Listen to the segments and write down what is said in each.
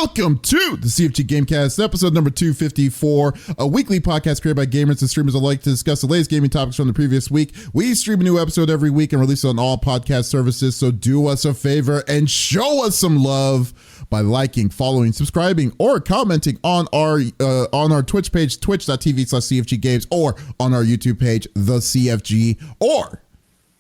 Welcome to the CFG Game Cast, episode number 254, a weekly podcast created by gamers and streamers alike to discuss the latest gaming topics from the previous week. We stream a new episode every week and release it on all podcast services, so do us a favor and show us some love by liking, following, subscribing, or commenting on our Twitch page, twitch.tv/CFG Games, or on our YouTube page, The CFG, or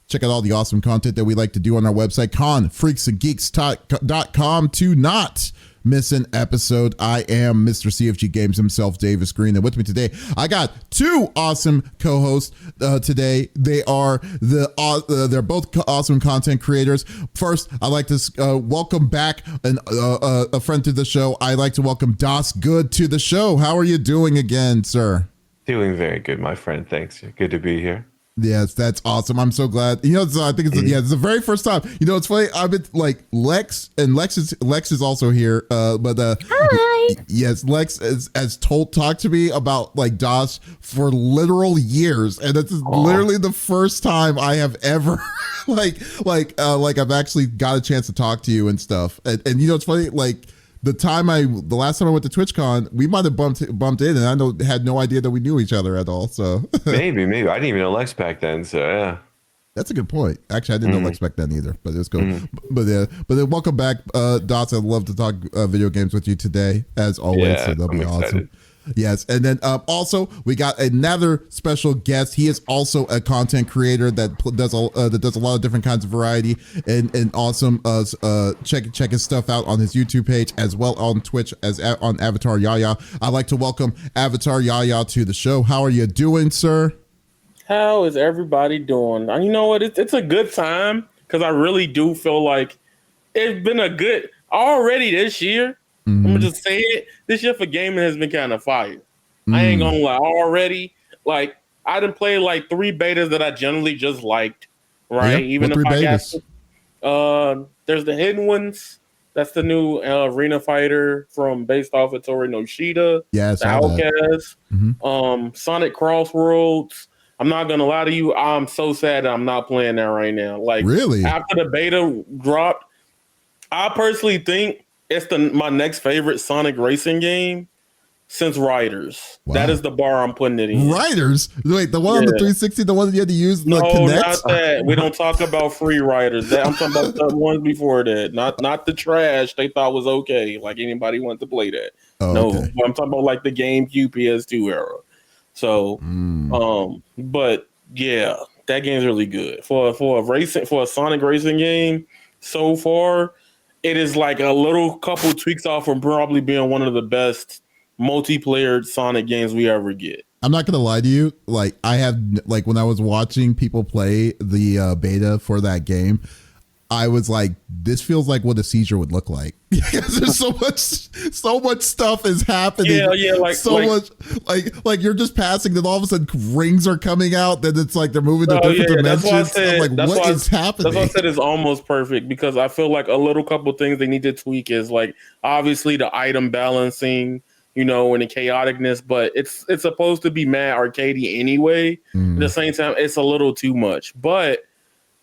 check out all the awesome content that we like to do on our website, confreaksandgeeks.com, to not miss an episode. I am Mr. CFG Games himself, Davis Green, and with me today, I got two awesome co-hosts today. They are they're both awesome content creators. First, I'd like to welcome back a friend to the show. I'd like to welcome Das Good to the show. How are you doing again, sir? Doing very good, my friend. Thanks. Good to be here. Yes, that's awesome. I'm so glad. You know, I think it's the very first time. You know, it's funny. I've been like Lex is also here. Hi. Yes, Lex has talked to me about like DOS for literal years, and this is literally the first time I have ever I've actually got a chance to talk to you and stuff. And you know, it's funny, like the last time I went to TwitchCon, we might have bumped in, and I had no idea that we knew each other at all. So maybe I didn't even know Lex back then. So yeah, that's a good point. Actually, I didn't know Lex back then either, but it was cool. But then welcome back, Dots. I'd love to talk video games with you today, as always. Yeah, so that'll be excited. awesome. Yes, and then also we got another special guest. He is also a content creator that does a lot of different kinds of variety and awesome. Check his stuff out on his YouTube page as well on Twitch as on Avatar Yaya. I'd like to welcome Avatar Yaya to the show. How are you doing, sir? How is everybody doing? You know what? It's a good time because I really do feel like it's been a good already this year. I'm gonna just say it. This year for gaming has been kind of fire. I ain't gonna lie. Already, like I done played like 3 betas that I generally just liked. Right? Yep. Even if I got there's the hidden ones. That's the new arena fighter based off of Tori Noshida. Yes, the Outcast. Sonic Crossroads. I'm not gonna lie to you. I'm so sad that I'm not playing that right now. Like really, after the beta dropped, I personally think it's my next favorite Sonic racing game since Riders. Wow. That is the bar I'm putting it in. Riders? Wait, the one on the 360, the one that you had to use no, Kinect? Not that. We don't talk about free Riders. I'm talking about the ones before that. Not the trash they thought was okay. Like anybody wanted to play that. Oh, no, okay. I'm talking about like the GameCube PS2 era. So, but yeah, that game's really good for a Sonic racing game. So far, it is like a little couple tweaks off from probably being one of the best multiplayer Sonic games we ever get. I'm not gonna lie to you. Like I have, like when I was watching people play the beta for that game, I was like, this feels like what a seizure would look like. Because there's so much stuff is happening. Yeah, like much, like you're just passing, then all of a sudden rings are coming out. Then it's like they're moving to different dimensions. I'm like, what is happening? That's why I said it's almost perfect because I feel like a little couple things they need to tweak is like obviously the item balancing, you know, and the chaoticness, but it's supposed to be mad arcadey anyway. At the same time, it's a little too much, but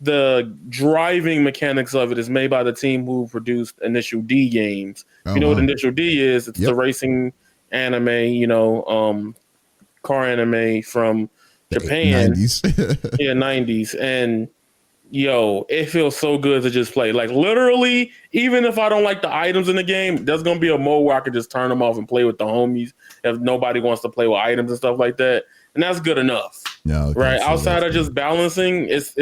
the driving mechanics of it is made by the team who produced Initial D games. You know what Initial D is? It's the racing anime, you know, car anime from Japan. 90s. Yeah, 90s. And yo, it feels so good to just play. Like literally, even if I don't like the items in the game, there's gonna be a mode where I could just turn them off and play with the homies if nobody wants to play with items and stuff like that. And that's good enough. No, okay, right? so Outside of just balancing, it's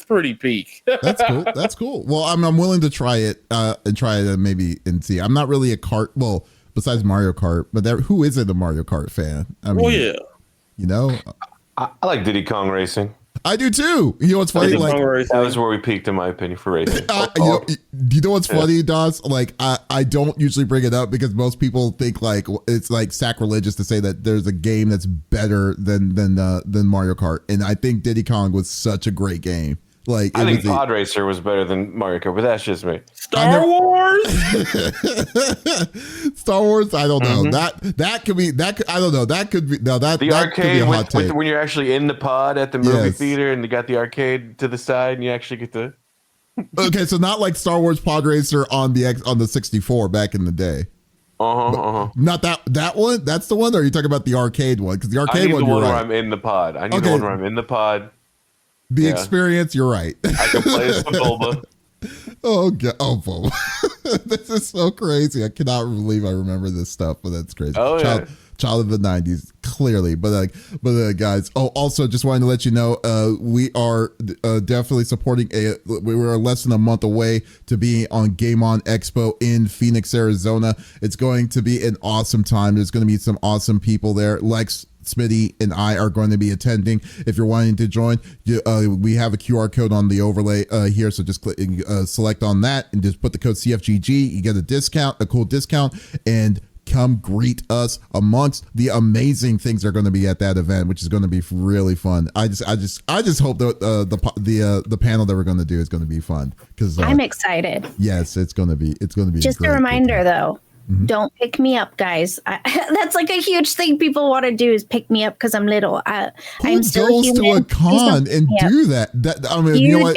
pretty peak. That's cool. That's cool. Well, I'm willing to try it maybe and see. I'm not really a kart. Well, besides Mario Kart, but who isn't a Mario Kart fan? I mean, yeah. You know, I like Diddy Kong Racing. I do too. You know what's funny? Like that was where we peaked, in my opinion, for racing. You know what's funny, Dos? Like I don't usually bring it up because most people think like it's like sacrilegious to say that there's a game that's better than Mario Kart, and I think Diddy Kong was such a great game. Like I think Pod Racer was better than Mario Kart, but that's just me. Star Wars. Star Wars. I don't know. That could be that. I don't know. That could be no. That the that arcade could be a hot take. when you're actually in the pod at the movie theater and you got the arcade to the side and you actually get to. Okay, so not like Star Wars Pod Racer on the 64 back in the day. Not that one. That's the one. Or are you talking about the arcade one? Because the arcade I need one, the one you're where right. I'm in the pod. I need the one where I'm in the pod. The experience, you're right. I can play as Bulba. Oh god! Oh, Bulba. This is so crazy. I cannot believe I remember this stuff, but that's crazy. Oh yeah. Child of the 90s, clearly. But guys, also just wanted to let you know, we are definitely supporting we were less than a month away to be on Game On Expo in Phoenix, Arizona. It's going to be an awesome time. There's going to be some awesome people there. Lex, Smitty, and I are going to be attending. If you're wanting to join, we have a QR code on the overlay here, so just click, select on that and just put the code CFGG. You get a cool discount, and come greet us amongst the amazing things that are going to be at that event, which is going to be really fun. I just hope that the panel that we're going to do is going to be fun, because I'm excited. Yes, it's going to be just a reminder though. Mm-hmm. Don't pick me up, guys. That's like a huge thing people want to do, is pick me up because I'm little. I'm still goes human. to a con and do that? I mean, you know what?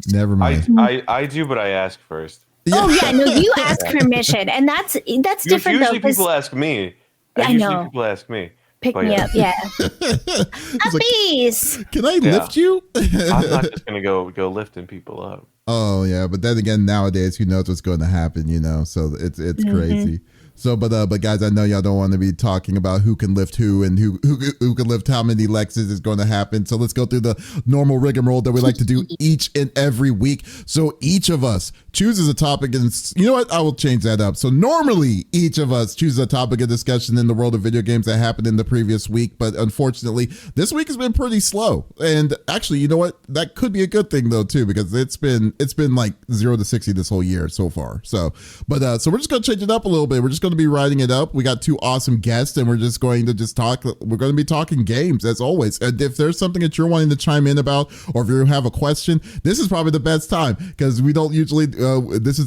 Never mind. I do, but I ask first. Yeah. Oh yeah, no, you ask permission, and that's different usually though. People ask me. I know. People ask me. Pick me up, yeah. Puppies. Like, can I lift you? I'm not just gonna go lifting people up. Oh yeah, but then again, nowadays, who knows what's going to happen? So it's crazy. So, but guys, I know y'all don't want to be talking about who can lift who and who can lift how many Lexes is going to happen. So let's go through the normal rigmarole that we like to do each and every week. So each of us chooses a topic, and you know what? I will change that up. So normally each of us chooses a topic of discussion in the world of video games that happened in the previous week, but unfortunately, this week has been pretty slow. And actually, you know what? That could be a good thing though too, because it's been like 0 to 60 this whole year so far. So, but so we're just gonna change it up a little bit. We're just going to be writing it up. We got two awesome guests, and we're just going to talk. We're going to be talking games as always. And if there's something that you're wanting to chime in about, or if you have a question, this is probably the best time, because we don't usually. This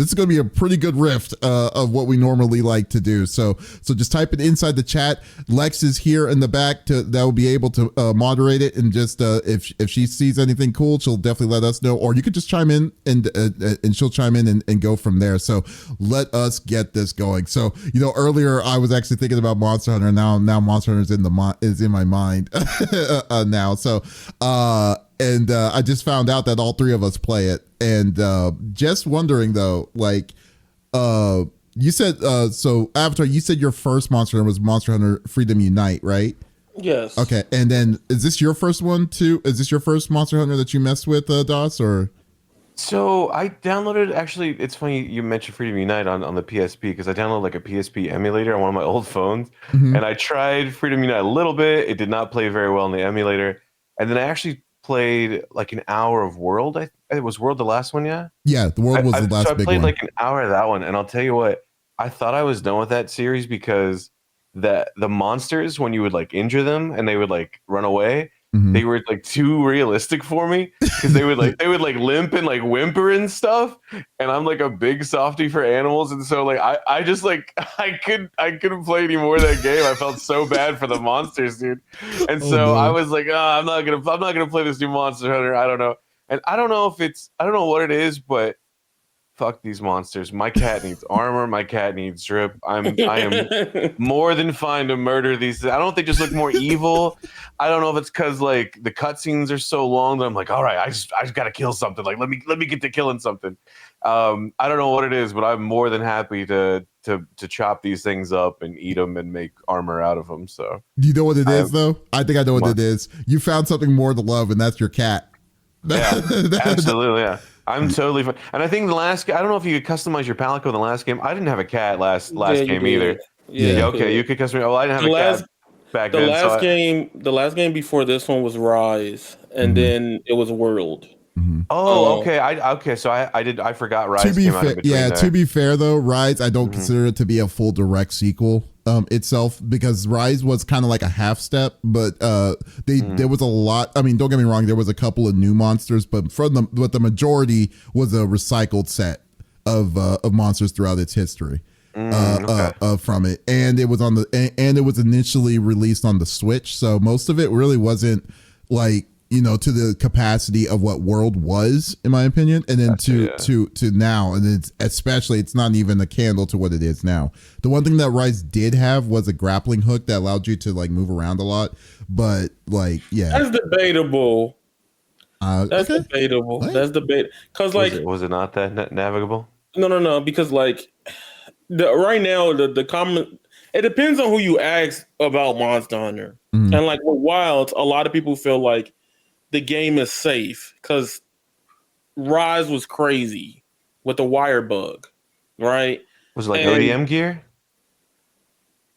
is going to be a pretty good riff of what we normally like to do. So just type it inside the chat. Lex is here in the back that will be able to moderate it, and just if she sees anything cool, she'll definitely let us know. Or you could just chime in and she'll chime in and go from there. So let us get this going. So earlier I was actually thinking about Monster Hunter. Now Monster Hunter is in my mind now. So and I just found out that all three of us play it. And just wondering though, like, you said, so Avatar, you said your first Monster Hunter was Monster Hunter Freedom Unite, right? Yes. Okay, and then is this your first one too? Is this your first Monster Hunter that you messed with, DOS, or? So I downloaded, actually, it's funny you mentioned Freedom Unite on the PSP, because I downloaded like a PSP emulator on one of my old phones, and I tried Freedom Unite a little bit. It did not play very well in the emulator. And then I actually played like an hour of World. It was World the last one, yeah? Yeah, the World was the last big one. So I played like an hour of that one, and I'll tell you what, I thought I was done with that series, because the monsters, when you would like injure them and they would like run away, they were like too realistic for me, because they would like limp and like whimper and stuff, and I'm like a big softie for animals, and so like I just like I couldn't play any more of that game. I felt so bad for the monsters, dude. And so I was like, I'm not gonna play this new Monster Hunter. I don't know. And I don't know what it is, but fuck these monsters. My cat needs armor. My cat needs drip. I am more than fine to murder these. I don't know if they just look more evil. I don't know if it's because like the cutscenes are so long that I'm like, all right, I just gotta kill something. Like let me get to killing something. I don't know what it is, but I'm more than happy to chop these things up and eat them and make armor out of them. So do you know what it is though? I think I know what it is. You found something more to love, and that's your cat. Yeah, absolutely. Yeah. I'm totally fine. And I think I don't know if you could customize your palico in the last game. I didn't have a cat last game either. Yeah, okay, you could customize. Oh, I didn't have a cat back then. The last game before this one was Rise, and then it was World. Oh, okay. So I forgot Rise came out in between there. To be fair though, Rise, I don't consider it to be a full direct sequel itself, because Rise was kind of like a half step, but there was a lot. I mean, don't get me wrong, there was a couple of new monsters, but the majority was a recycled set of monsters throughout its history. From it, and it was it was initially released on the Switch, so most of it really wasn't like to the capacity of what World was, in my opinion, and then to now, and it's not even a candle to what it is now. The one thing that Rise did have was a grappling hook that allowed you to like move around a lot, but like that's debatable. That's okay. debatable. What? That's debatable because like was it not that navigable? No, because like right now the common. It depends on who you ask about Monster Hunter. Mm-hmm. And like with Wilds, a lot of people feel like the game is safe because Rise was crazy with the wire bug, right? Was it like ODM gear?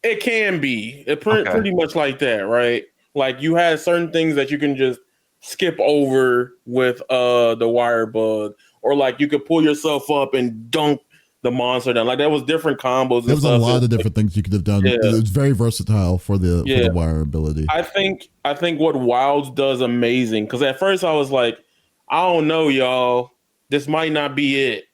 It can be. Pretty much like that, right? Like you had certain things that you can just skip over with the wire bug, or like you could pull yourself up and dunk the monster down. Like that was different combos. There was a lot of different things you could have done. Yeah. It was very versatile for the wire ability. I think what Wilds does amazing, because at first I was like, I don't know, y'all. This might not be it.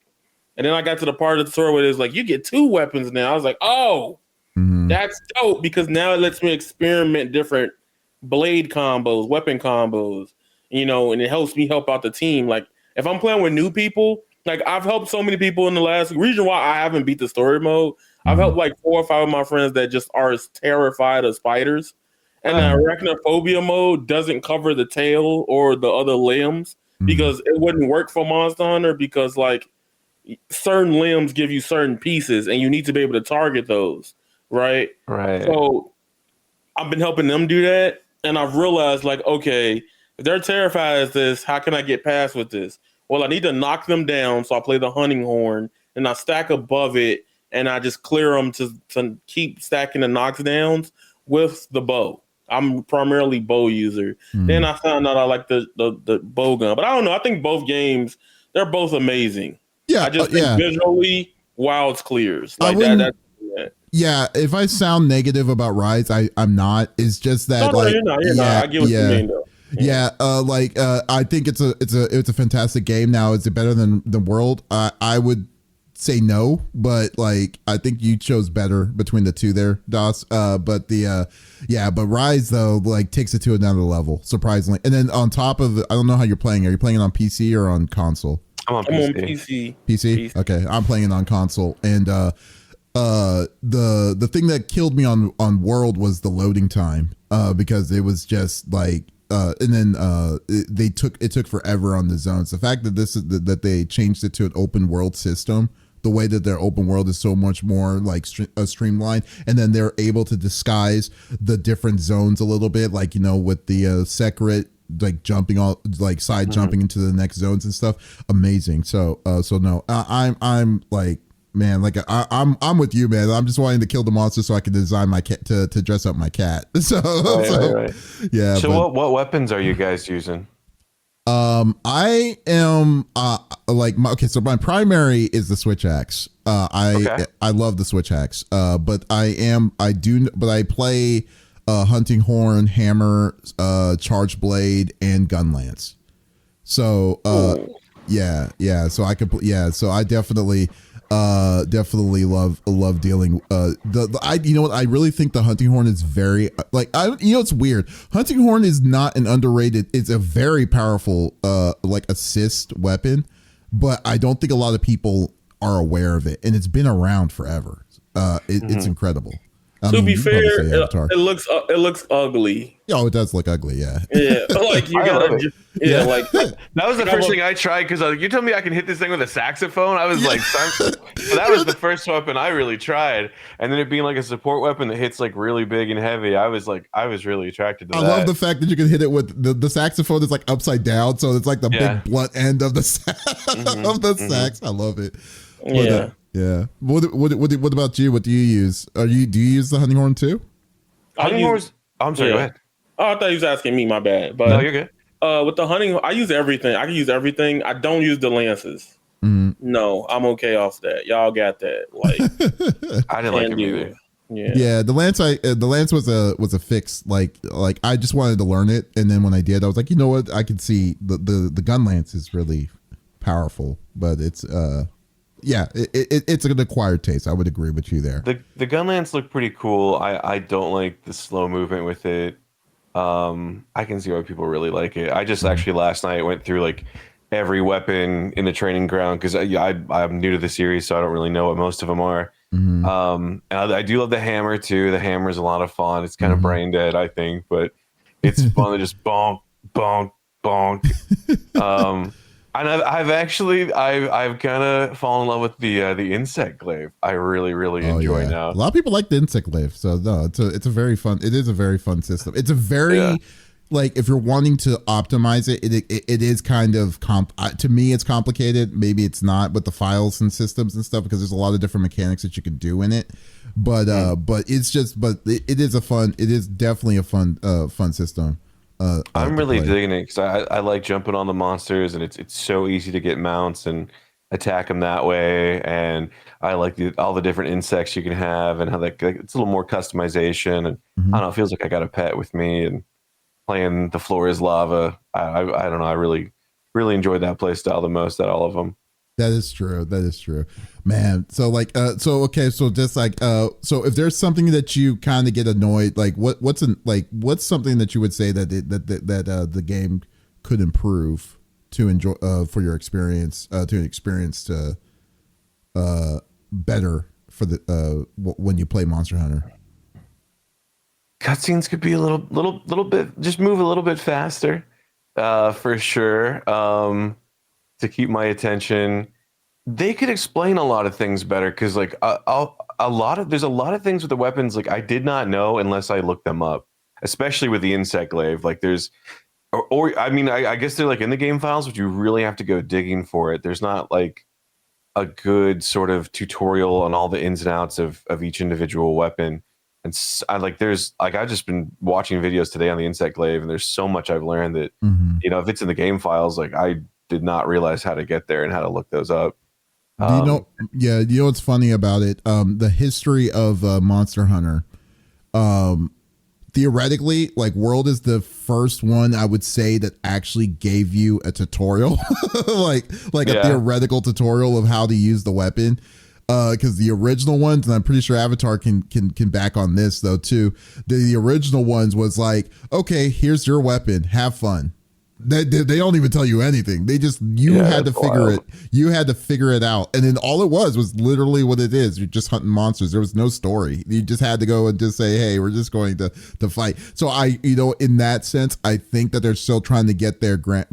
And then I got to the part of the story where it's like, you get 2 weapons now. I was like, oh, that's dope, because now it lets me experiment different blade combos, weapon combos, and it helps me help out the team. Like if I'm playing with new people, like I've helped so many people in the last reason why I haven't beat the story mode. I've helped like 4 or 5 of my friends that just are terrified of spiders. And the arachnophobia mode doesn't cover the tail or the other limbs because it wouldn't work for Monster Hunter, because like certain limbs give you certain pieces and you need to be able to target those. Right. So I've been helping them do that. And I've realized like, okay, if they're terrified of this, how can I get past with this? Well, I need to knock them down, so I play the hunting horn, and I stack above it, and I just clear them to keep stacking the knockdowns with the bow. I'm primarily bow user. Then I found out I like the bow gun, but I don't know. I think both games, they're both amazing. Yeah, I just think visually, Wilds clears like that. Yeah, if I sound negative about Rise, I'm not. It's just that you're not. I get what you mean though. Yeah, I think it's a fantastic game. Now, is it better than the World? I would say no, but like I think you chose better between the two there, Das. But Rise though like takes it to another level, surprisingly. And then on top of it, I don't know how you're playing. Are you playing it on PC or on console? I'm on PC. PC. Okay, I'm playing it on console, and the thing that killed me on World was the loading time, because it was just like. And then it took forever on the zones. The fact that that they changed it to an open world system, the way that their open world is so much more like streamlined, and then they're able to disguise the different zones a little bit, like with the secret, like jumping all like side jumping into the next zones and stuff. Amazing. So no, I'm like. Man, like I'm with you, man. I'm just wanting to kill the monster so I can design my cat to dress up my cat. Right. Yeah. So what weapons are you guys using? I am so my primary is the switch axe. I love the switch axe. But I play hunting horn, hammer, charge blade, and gun lance. So yeah. So I could so I definitely love dealing I really think the hunting horn is very it's weird. Hunting horn is not an underrated, it's a very powerful assist weapon, but I don't think a lot of people are aware of it, and it's been around forever. It's incredible. To be fair, it looks ugly. Oh, it does look ugly, yeah. Yeah, like you gotta, like that was the first thing I tried, because you told me I can hit this thing with a saxophone. I was like, so that was the first weapon I really tried, and then it being like a support weapon that hits like really big and heavy. I was really attracted to that. I love the fact that you can hit it with the saxophone is like upside down, so it's like the big blunt end of the sax. I love it. Yeah. What about you? What do you use? Do you use the hunting horn too? Hunting horns. I'm sorry. Go ahead. Oh, I thought you was asking me. My bad. But no, you're good. With the hunting, I use everything. I can use everything. I don't use the lances. No, I'm okay off that. Y'all got that. Like I didn't like them either. Yeah. The lance was a fix. Like I just wanted to learn it, and then when I did, I was like, you know what? I could see the gun lance is really powerful, but it's it's an acquired taste. I would agree with you there. The gun lance looked pretty cool. I don't like the slow movement with it. I can see why people really like it. I just actually last night went through like every weapon in the training ground because I'm new to the series, so I don't really know what most of them are. And I do love the hammer too. The hammer is a lot of fun. It's kind of brain dead, I think, but it's fun to just bonk, bonk, bonk. And I've kind of fallen in love with the insect glaive. I really enjoy now. A lot of people like the insect glaive, so no, it is a very fun system. It's a very like if you're wanting to optimize it, it is kind of to me it's complicated. Maybe it's not with the files and systems and stuff because there's a lot of different mechanics that you can do in it. But it is definitely a fun system. I'm really digging it because I like jumping on the monsters and it's so easy to get mounts and attack them that way. And I like all the different insects you can have and how it's a little more customization. And I don't know, it feels like I got a pet with me and playing The Floor is Lava. I don't know. I really enjoyed that play style the most out of all of them. That is true, man. So okay, so just like so if there's something that you kind of get annoyed, like what's something that you would say that the game could improve to enjoy for your experience better for the when you play Monster Hunter? Cutscenes could be a little bit, just move a little bit faster, for sure. To keep my attention, they could explain a lot of things better because like there's a lot of things with the weapons like I did not know unless I looked them up, especially with the insect glaive. Like there's or I mean I guess they're like in the game files, but you really have to go digging for it. There's not like a good sort of tutorial on all the ins and outs of each individual weapon. And I've just been watching videos today on the insect glaive, and there's so much I've learned that if it's in the game files, like I did not realize how to get there and how to look those up. You know what's funny about it? The history of Monster Hunter. Theoretically, like World is the first one I would say that actually gave you a tutorial, like a theoretical tutorial of how to use the weapon. Because the original ones, and I'm pretty sure Avatar can back on this though too. The original ones was like, okay, here's your weapon, have fun. They don't even tell you anything. They just had to figure it out, and then all it was literally what it is. You're just hunting monsters. There was no story. You just had to go and just say, hey, we're just going to fight. So in that sense, I think that they're still trying to get their run,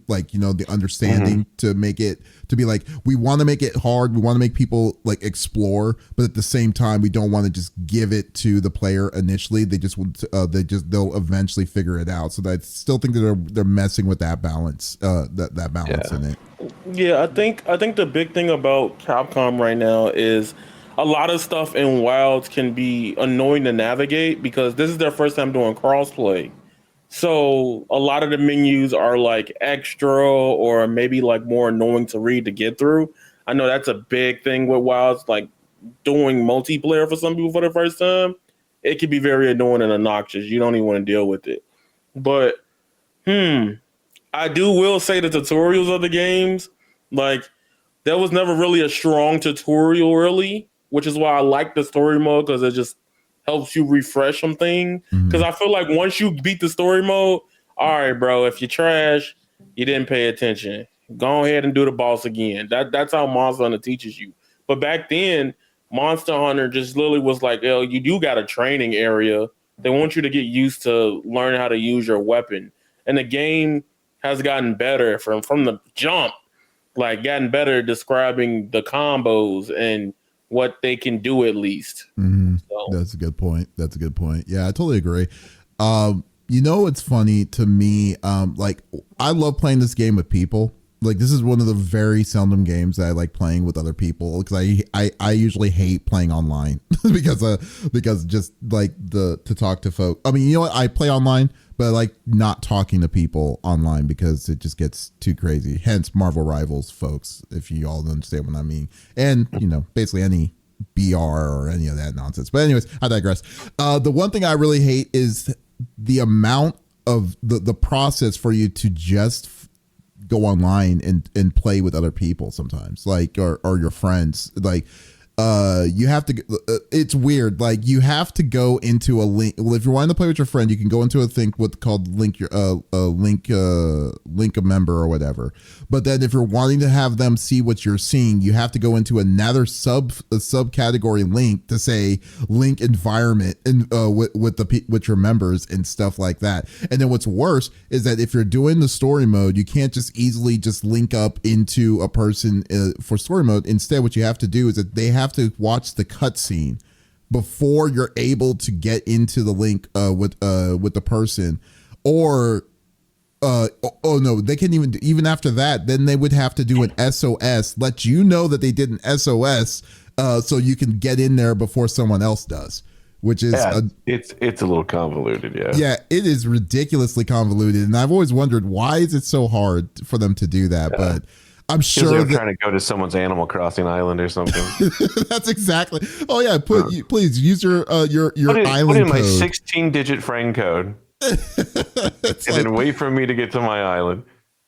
the understanding to make it to be like, we want to make it hard. We want to make people like explore, but at the same time, we don't want to just give it to the player initially. They'll eventually figure it out. So I still think that they're messing with that balance, that balance in it. Yeah, I think the big thing about Capcom right now is a lot of stuff in Wilds can be annoying to navigate because this is their first time doing crossplay. So a lot of the menus are like extra or maybe like more annoying to read to get through. I know that's a big thing with Wilds, like doing multiplayer for some people for the first time. It can be very annoying and obnoxious. You don't even want to deal with it. But I will say the tutorials of the games, like there was never really a strong tutorial really, which is why I like the story mode because it just helps you refresh something. Because I feel like once you beat the story mode, all right, bro, if you're trash, you didn't pay attention. Go ahead and do the boss again. That's how Monster Hunter teaches you. But back then, Monster Hunter just literally was like, oh, you do got a training area. They want you to get used to learn how to use your weapon. And the game has gotten better from the jump, like gotten better describing the combos and what they can do at least. So. That's a good point. Yeah, I totally agree. It's funny to me. Like I love playing this game with people. Like this is one of the very seldom games that I like playing with other people because I usually hate playing online because just like to talk to folks. I mean, you know what? I play online, but I like not talking to people online because it just gets too crazy. Hence Marvel Rivals, folks, if you all understand what I mean. And, basically any BR or any of that nonsense. But anyways, I digress. The one thing I really hate is the amount of the process for you to just go online and play with other people sometimes, like, or your friends. Like, you have to, it's weird. Like you have to go into a link. Well, if you're wanting to play with your friend, you can go into a thing what's called link a member or whatever. But then if you're wanting to have them see what you're seeing, you have to go into another subcategory link to say link environment and with your members and stuff like that. And then what's worse is that if you're doing the story mode, you can't just easily just link up into a person for story mode. Instead, what you have to do is that they have to watch the cutscene before you're able to get into the link with the person, or oh no, they can even after that, then they would have to do an SOS, let you know that they did an SOS, so you can get in there before someone else does. Which is it's a little convoluted, yeah, it is ridiculously convoluted, and I've always wondered why is it so hard for them to do that, but I'm sure they're trying to go to someone's Animal Crossing island or something. That's exactly. Oh yeah, please use your island put in my code. 16-digit friend code, then wait for me to get to my island.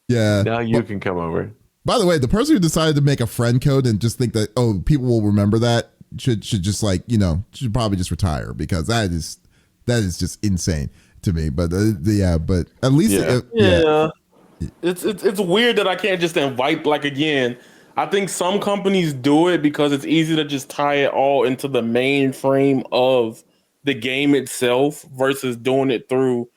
Yeah. Now you can come over. By the way, the person who decided to make a friend code and just think that people will remember that should just should probably just retire, because that is just insane to me. But but at least It's weird that I can't just invite, like, again, I think some companies do it because it's easy to just tie it all into the mainframe of the game itself versus doing it through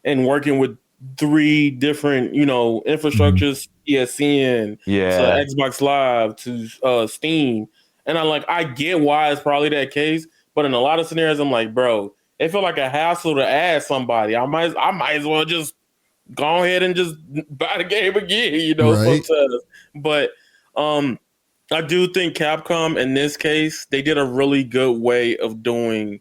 and working with 3 different, infrastructures, PSN, to Xbox Live, to Steam. And I get why it's probably that case, but in a lot of scenarios, I'm like, bro, it felt like a hassle to add somebody. I might as well just go ahead and just buy the game again, right. Sometimes. But I do think Capcom in this case, they did a really good way of doing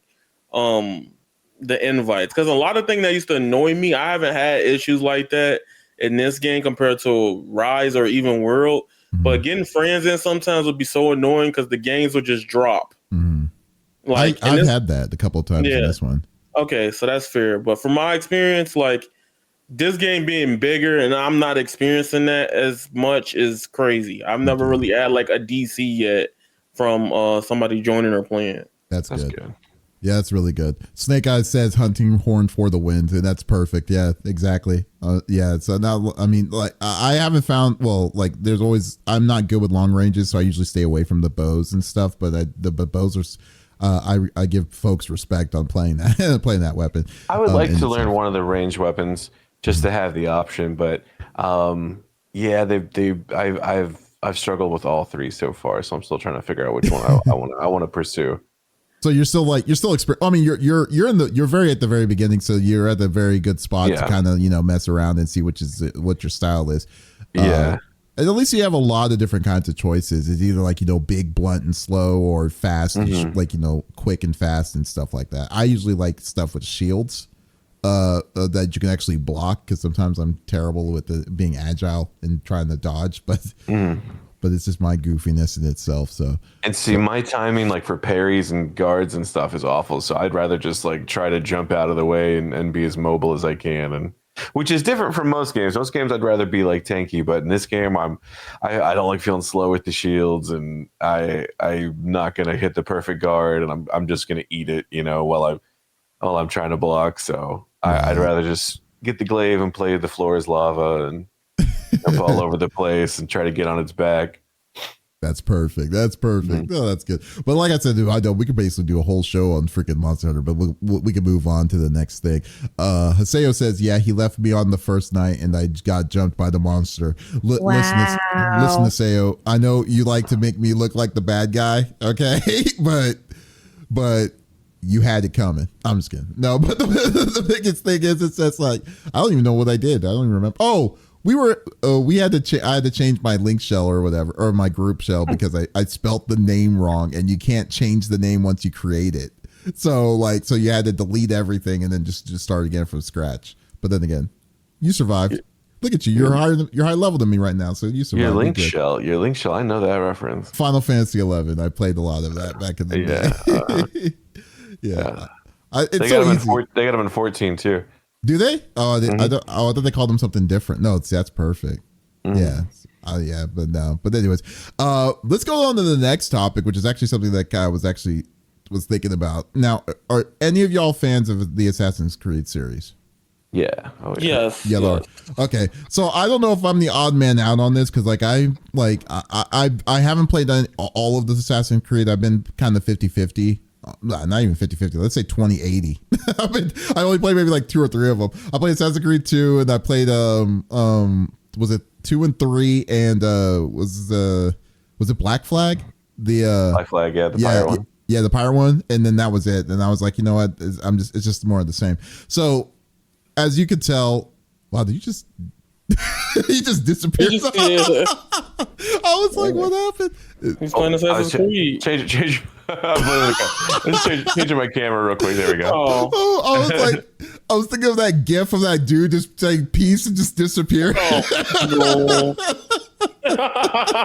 the invites. Because a lot of things that used to annoy me, I haven't had issues like that in this game compared to Rise or even World. Mm-hmm. But getting friends in sometimes would be so annoying because the games would just drop. Mm-hmm. I've had that a couple of times in this one. Okay, so that's fair. But from my experience, this game being bigger and I'm not experiencing that as much is crazy. I've never really had a DC yet from somebody joining or playing. That's good. Yeah, that's really good. Snake Eyes says hunting horn for the wind, and that's perfect. Yeah, exactly. So now, I mean, I haven't found, there's always, I'm not good with long ranges, so I usually stay away from the bows and stuff, but the bows are, I give folks respect on playing that weapon. I would like to learn one of the range weapons just to have the option, but I've struggled with all 3 so far, so I'm still trying to figure out which one I want to pursue. So you're still I mean, you're very at the very beginning, so you're at a very good spot to kind of mess around and see what your style is. Yeah. And at least you have a lot of different kinds of choices. It's either big, blunt, and slow, or fast, quick and fast and stuff like that. I usually like stuff with shields that you can actually block, because sometimes I'm terrible with being agile and trying to dodge, but it's just my goofiness in itself. So my timing for parries and guards and stuff is awful. So I'd rather just try to jump out of the way and be as mobile as I can, and which is different from most games. Most games I'd rather be tanky, but in this game I don't like feeling slow with the shields, and I'm not gonna hit the perfect guard, and I'm just gonna eat it, while I'm trying to block. So I'd rather just get the glaive and play the floor is lava and jump all over the place and try to get on its back. That's perfect. Mm-hmm. Oh, that's good. But like I said, I know we could basically do a whole show on freaking Monster Hunter, but we can move on to the next thing. Haseo says, yeah, he left me on the first night and I got jumped by the monster. Listen, Haseo, I know you like to make me look like the bad guy, okay? but you had it coming. I'm just kidding. No, but the biggest thing is, it's just I don't even know what I did. I don't even remember. Oh, I had to change my link shell or whatever, or my group shell, because I spelt the name wrong, and you can't change the name once you create it. So you had to delete everything and then just start again from scratch. But then again, you survived. Look at you. You're high level than me right now, so you survived. Your link shell. I know that reference. Final Fantasy 11. I played a lot of that back in the day. Yeah. It's so easy. They got them in 14 too. Do they? Oh, I thought they called them something different. No, that's perfect. Mm-hmm. Yeah. Yeah, but no. But anyways, let's go on to the next topic, which is actually something that I was thinking about. Now, are any of y'all fans of the Assassin's Creed series? Yeah. Oh, yeah. Yes. Yeah, yes. Okay, so I don't know if I'm the odd man out on this because I haven't played all of the Assassin's Creed. I've been kind of 50-50. Not even 50-50. Let's say 20-80. I only played maybe like 2 or 3 of them. I played Assassin's Creed 2 and I played was it 2 and 3 and was it Black Flag? The Black Flag, yeah, the pirate one. Yeah, the pirate one, and then that was it. And I was like, you know what? It's just more of the same. So as you could tell, wow, did you just he just disappeared? I was like, what happened? He's playing Assassin's Creed. Change. Changing my camera real quick. There we go. I was thinking of that gif of that dude just saying peace and just disappeared. No.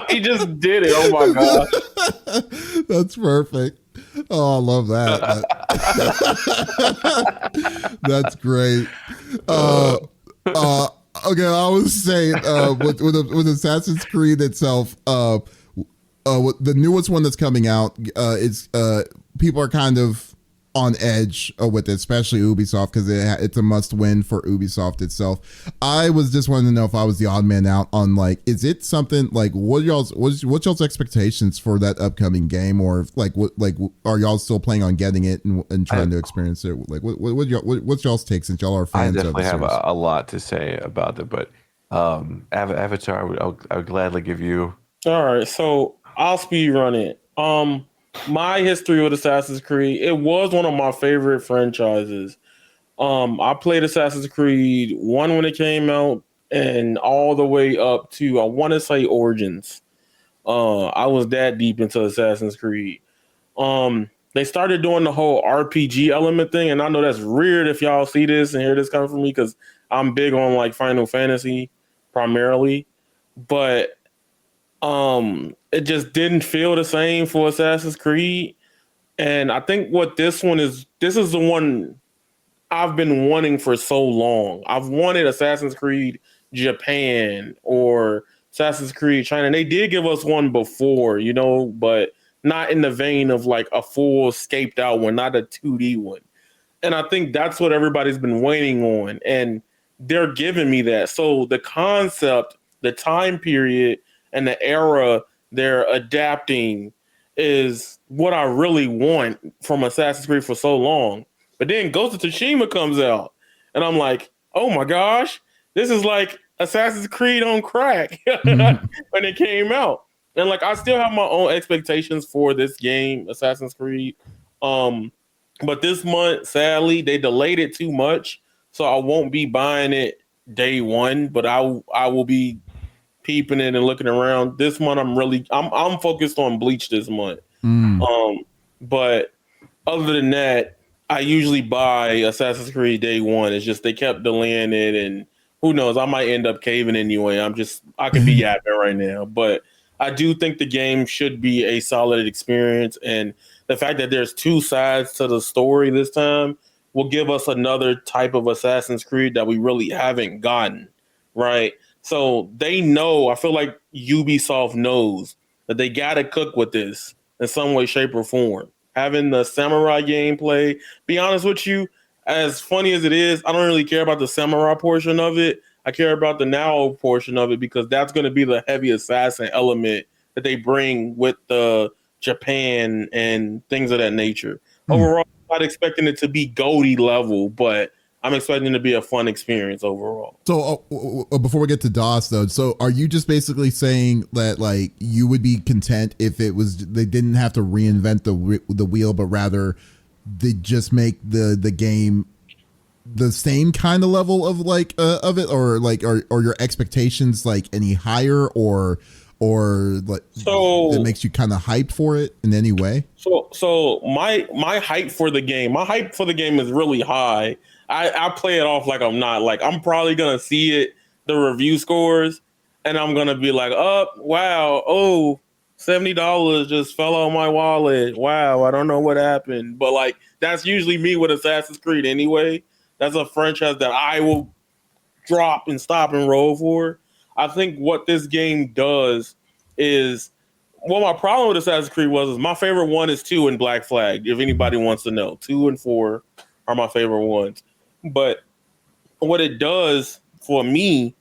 He just did it. Oh my god. That's perfect. Oh, I love that. That's great. Okay, I was saying with Assassin's Creed itself, the newest one that's coming out is people are kind of on edge with it, especially Ubisoft, because it's a must win for Ubisoft itself. I was just wanting to know if I was the odd man out on, like, is it something like what's y'all's expectations for that upcoming game, or are y'all still planning on getting it and trying to experience it? Like what's y'all's take, since y'all are fans? I definitely have a lot to say about it, but Avatar, I would gladly give you. All right, so I'll speed run it. My history with Assassin's Creed, it was one of my favorite franchises. I played Assassin's Creed 1 when it came out and all the way up to, I want to say, Origins. I was that deep into Assassin's Creed. They started doing the whole RPG element thing, and I know that's weird if y'all see this and hear this coming from me, because I'm big on like Final Fantasy primarily, but it just didn't feel the same for Assassin's Creed. And I think what this is the one I've been wanting for so long. I've wanted Assassin's Creed Japan or Assassin's Creed China. And they did give us one before, but not in the vein of like a full scaped out one, not a 2D one. And I think that's what everybody's been waiting on. And they're giving me that. So the concept, the time period, and the era they're adapting is what I really want from Assassin's Creed for so long. But then Ghost of Tsushima comes out, and I'm like, oh my gosh, this is like Assassin's Creed on crack when it came out. And like, I still have my own expectations for this game, Assassin's Creed. But this month, sadly, they delayed it too much, so I won't be buying it day one, but I will be peeping it and looking around. This month I'm focused on Bleach this month. But other than that, I usually buy Assassin's Creed day one. It's just they kept delaying it, and who knows, I might end up caving anyway. I can be yapping right now, but I do think the game should be a solid experience, and the fact that there's 2 sides to the story this time will give us another type of Assassin's Creed that we really haven't gotten, right? So they know, I feel like Ubisoft knows that they got to cook with this in some way, shape, or form. Having the samurai gameplay, be honest with you, as funny as it is, I don't really care about the samurai portion of it. I care about the now portion of it, because that's going to be the heavy assassin element that they bring with the Japan and things of that nature. Overall, I'm not expecting it to be Goaty level, but I'm expecting it to be a fun experience overall. So before we get to DOS though, so are you just basically saying that like you would be content if they didn't have to reinvent the wheel, but rather they just make the game the same kind of level of like of it, or like are your expectations like any higher, or like so it makes you kind of hyped for it in any way? So my hype for the game, is really high. I play it off like I'm not. Like, I'm probably gonna see it, the review scores, and I'm gonna be like, oh wow, $70 just fell on my wallet. Wow, I don't know what happened. But like, that's usually me with Assassin's Creed anyway. That's a franchise that I will drop and stop and roll for. I think what this game does is, well, my problem with Assassin's Creed is my favorite one is 2 and Black Flag. If anybody wants to know, 2 and 4 are my favorite ones. But what it does for me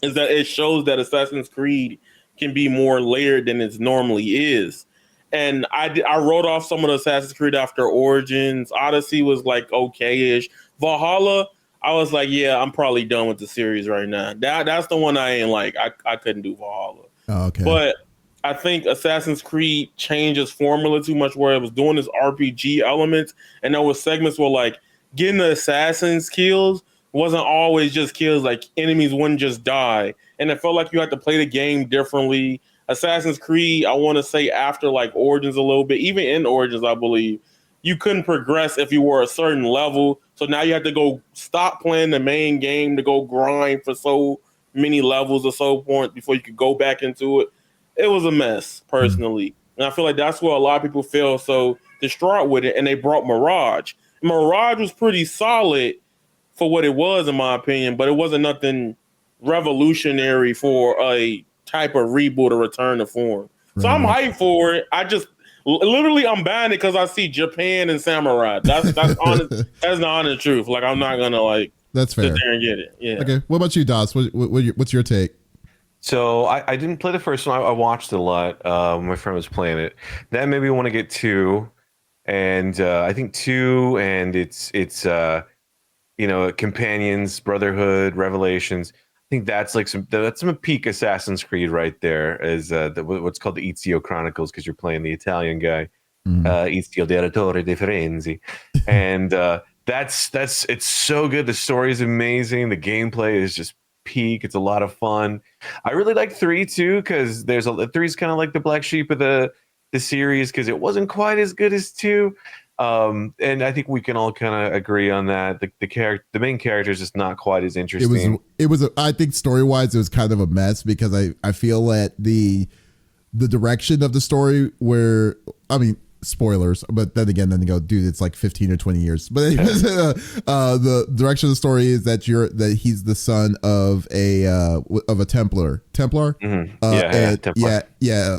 is that it shows that Assassin's Creed can be more layered than it normally is. And I wrote off some of the Assassin's Creed after Origins. Odyssey was like okay-ish. Valhalla, I was like, yeah, I'm probably done with the series right now. That's the one I ain't like. I couldn't do Valhalla. Oh, okay. But I think Assassin's Creed changed its formula too much, where it was doing this RPG elements, and there was segments where like getting the assassins kills wasn't always just kills. Like enemies wouldn't just die, and it felt like you had to play the game differently. Assassin's Creed, I want to say after like Origins a little bit, even in Origins, I believe you couldn't progress if you were a certain level. So now you have to go stop playing the main game to go grind for so many levels or so points before you could go back into it. It was a mess, personally. And I feel like that's where a lot of people feel so distraught with it. And they brought Mirage. Mirage was pretty solid for what it was, in my opinion, but it wasn't nothing revolutionary for a type of reboot or return to form. So I'm hyped for it. I just literally I'm buying it because I see Japan and Samurai. That's honest. That's the honest truth. Like I'm not gonna like that's fair. Sit there and get it. Yeah. Okay. What about you, Das? What's your take? So I didn't play the first one. I watched it a lot. My friend was playing it. That made me want to get 2, and I think 2 and it's Companions, Brotherhood, Revelations. I think that's like some peak Assassin's Creed right there, as what's called the Ezio Chronicles, because you're playing the Italian guy, Ezio Direttore de Firenze, and it's so good. The story is amazing. The gameplay is just peak. It's a lot of fun. I really like 3 too, because 3's kind of like the black sheep of the series, because it wasn't quite as good as 2. And I think we can all kind of agree on that. The main character is just not quite as interesting. I think story wise, it was kind of a mess, because I feel that the direction of the story, where, I mean, spoilers, but then they go, dude, it's like 15 or 20 years. But anyways, the direction of the story is that he's the son of a Templar. Mm-hmm. Templar.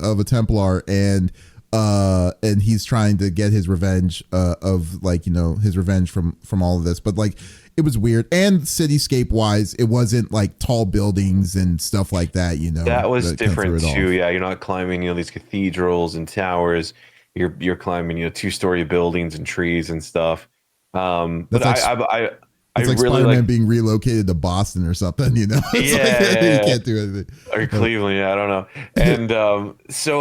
Of a Templar, and he's trying to get his revenge his revenge from all of this. But like, it was weird. And cityscape wise, it wasn't like tall buildings and stuff like that, That was different too. Yeah, you're not climbing, these cathedrals and towers. You're climbing, 2-story buildings and trees and stuff. But it's like really Spider-Man being relocated to Boston or something, Yeah, you can't do anything. Or Cleveland, I don't know. And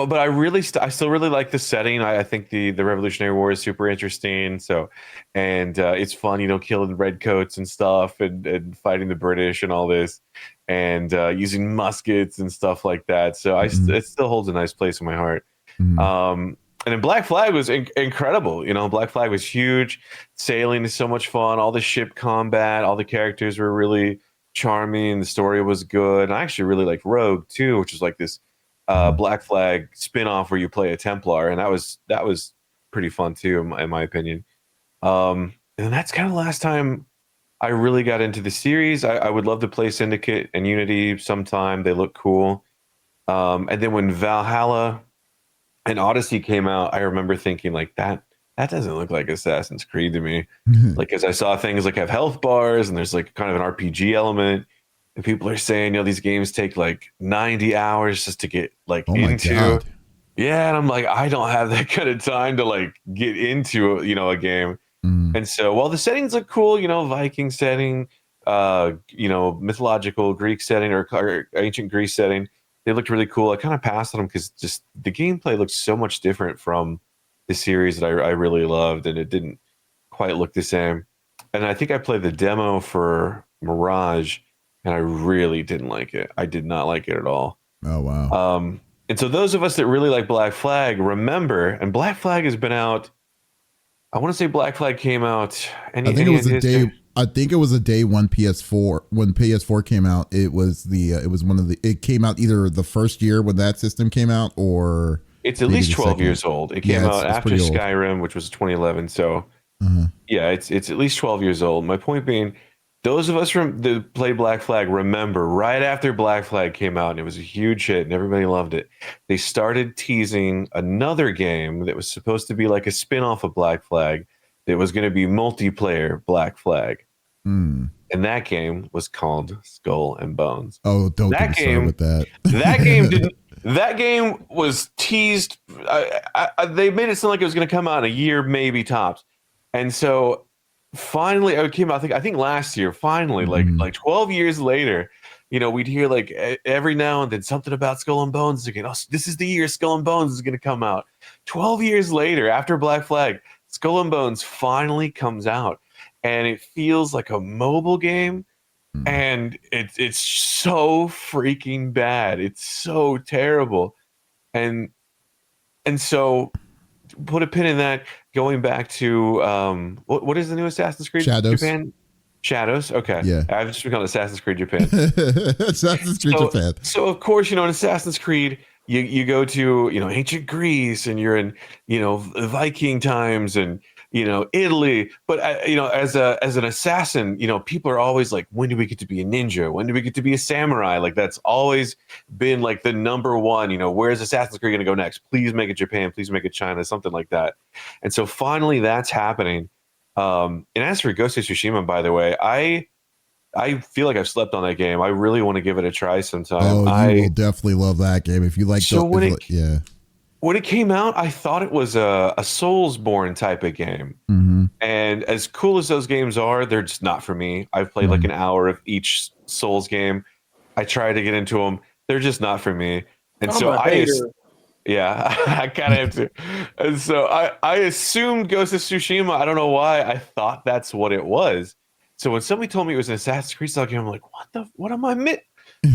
but I still really like the setting. I think the Revolutionary War is super interesting. So, and it's fun, killing redcoats and stuff, and fighting the British and all this, and using muskets and stuff like that. So it still holds a nice place in my heart. Mm-hmm. And then Black Flag was incredible. Black Flag was huge. Sailing is so much fun. All the ship combat, all the characters were really charming. The story was good. And I actually really liked Rogue too, which is like this Black Flag spin-off where you play a Templar, and that was pretty fun too, in my opinion. And that's kind of the last time I really got into the series. I would love to play Syndicate and Unity sometime. They look cool. And then when Valhalla and Odyssey came out, I remember thinking like that doesn't look like Assassin's Creed to me. Like, as I saw things like have health bars, and there's like kind of an RPG element, and people are saying, these games take like 90 hours just to get like into. Yeah, and I'm like, I don't have that kind of time to like get into a game. And so while the settings look cool, Viking setting, mythological Greek setting or ancient Greece setting, they looked really cool. I kind of passed on them because just the gameplay looked so much different from the series that I really loved, and it didn't quite look the same. And I think I played the demo for Mirage, and I really didn't like it. I did not like it at all. Oh, wow. And so those of us that really like Black Flag, remember, and Black Flag has been out, I want to say Black Flag came out. I think it was a day one PS4. When PS4 came out, it came out either the first year when that system came out, or it's at least 12 years old. It came out after Skyrim, which was 2011. So yeah, it's at least 12 years old. My point being, those of us from the play Black Flag remember right after Black Flag came out and it was a huge hit and everybody loved it. They started teasing another game that was supposed to be like a spin-off of Black Flag that was going to be multiplayer Black Flag. And that game was called Skull and Bones. Oh, don't get me started with that. That game was teased. They made it sound like it was going to come out in a year, maybe tops. And so finally, it came out, I think last year, finally, like 12 years later, we'd hear like every now and then something about Skull and Bones again. Oh, this is the year Skull and Bones is going to come out. 12 years later, after Black Flag, Skull and Bones finally comes out. And it feels like a mobile game. And it's so freaking bad. It's so terrible. And so put a pin in that. Going back to what is the new Assassin's Creed Shadows. Japan? Shadows. Okay. Yeah. I've just become Assassin's Creed Japan. Assassin's Creed Japan. So of course, in Assassin's Creed, you go to ancient Greece and you're in Viking times and Italy, but as an assassin, people are always like, when do we get to be a ninja? When do we get to be a samurai? Like that's always been like the number one, where's Assassin's Creed going to go next? Please make it Japan, please make it China, something like that. And so finally that's happening. And as for Ghost of Tsushima, by the way, I feel like I've slept on that game. I really want to give it a try sometime. Oh, you will definitely love that game if you like. When it came out, I thought it was a Soulsborne type of game. And as cool as those games are, they're just not for me. I've played like an hour of each Souls game. I tried to get into them. They're just not for me. And I kind of have to. And so I assumed Ghost of Tsushima. I don't know why. I thought that's what it was. So when somebody told me it was an Assassin's Creed style game, I'm like, what am I missing?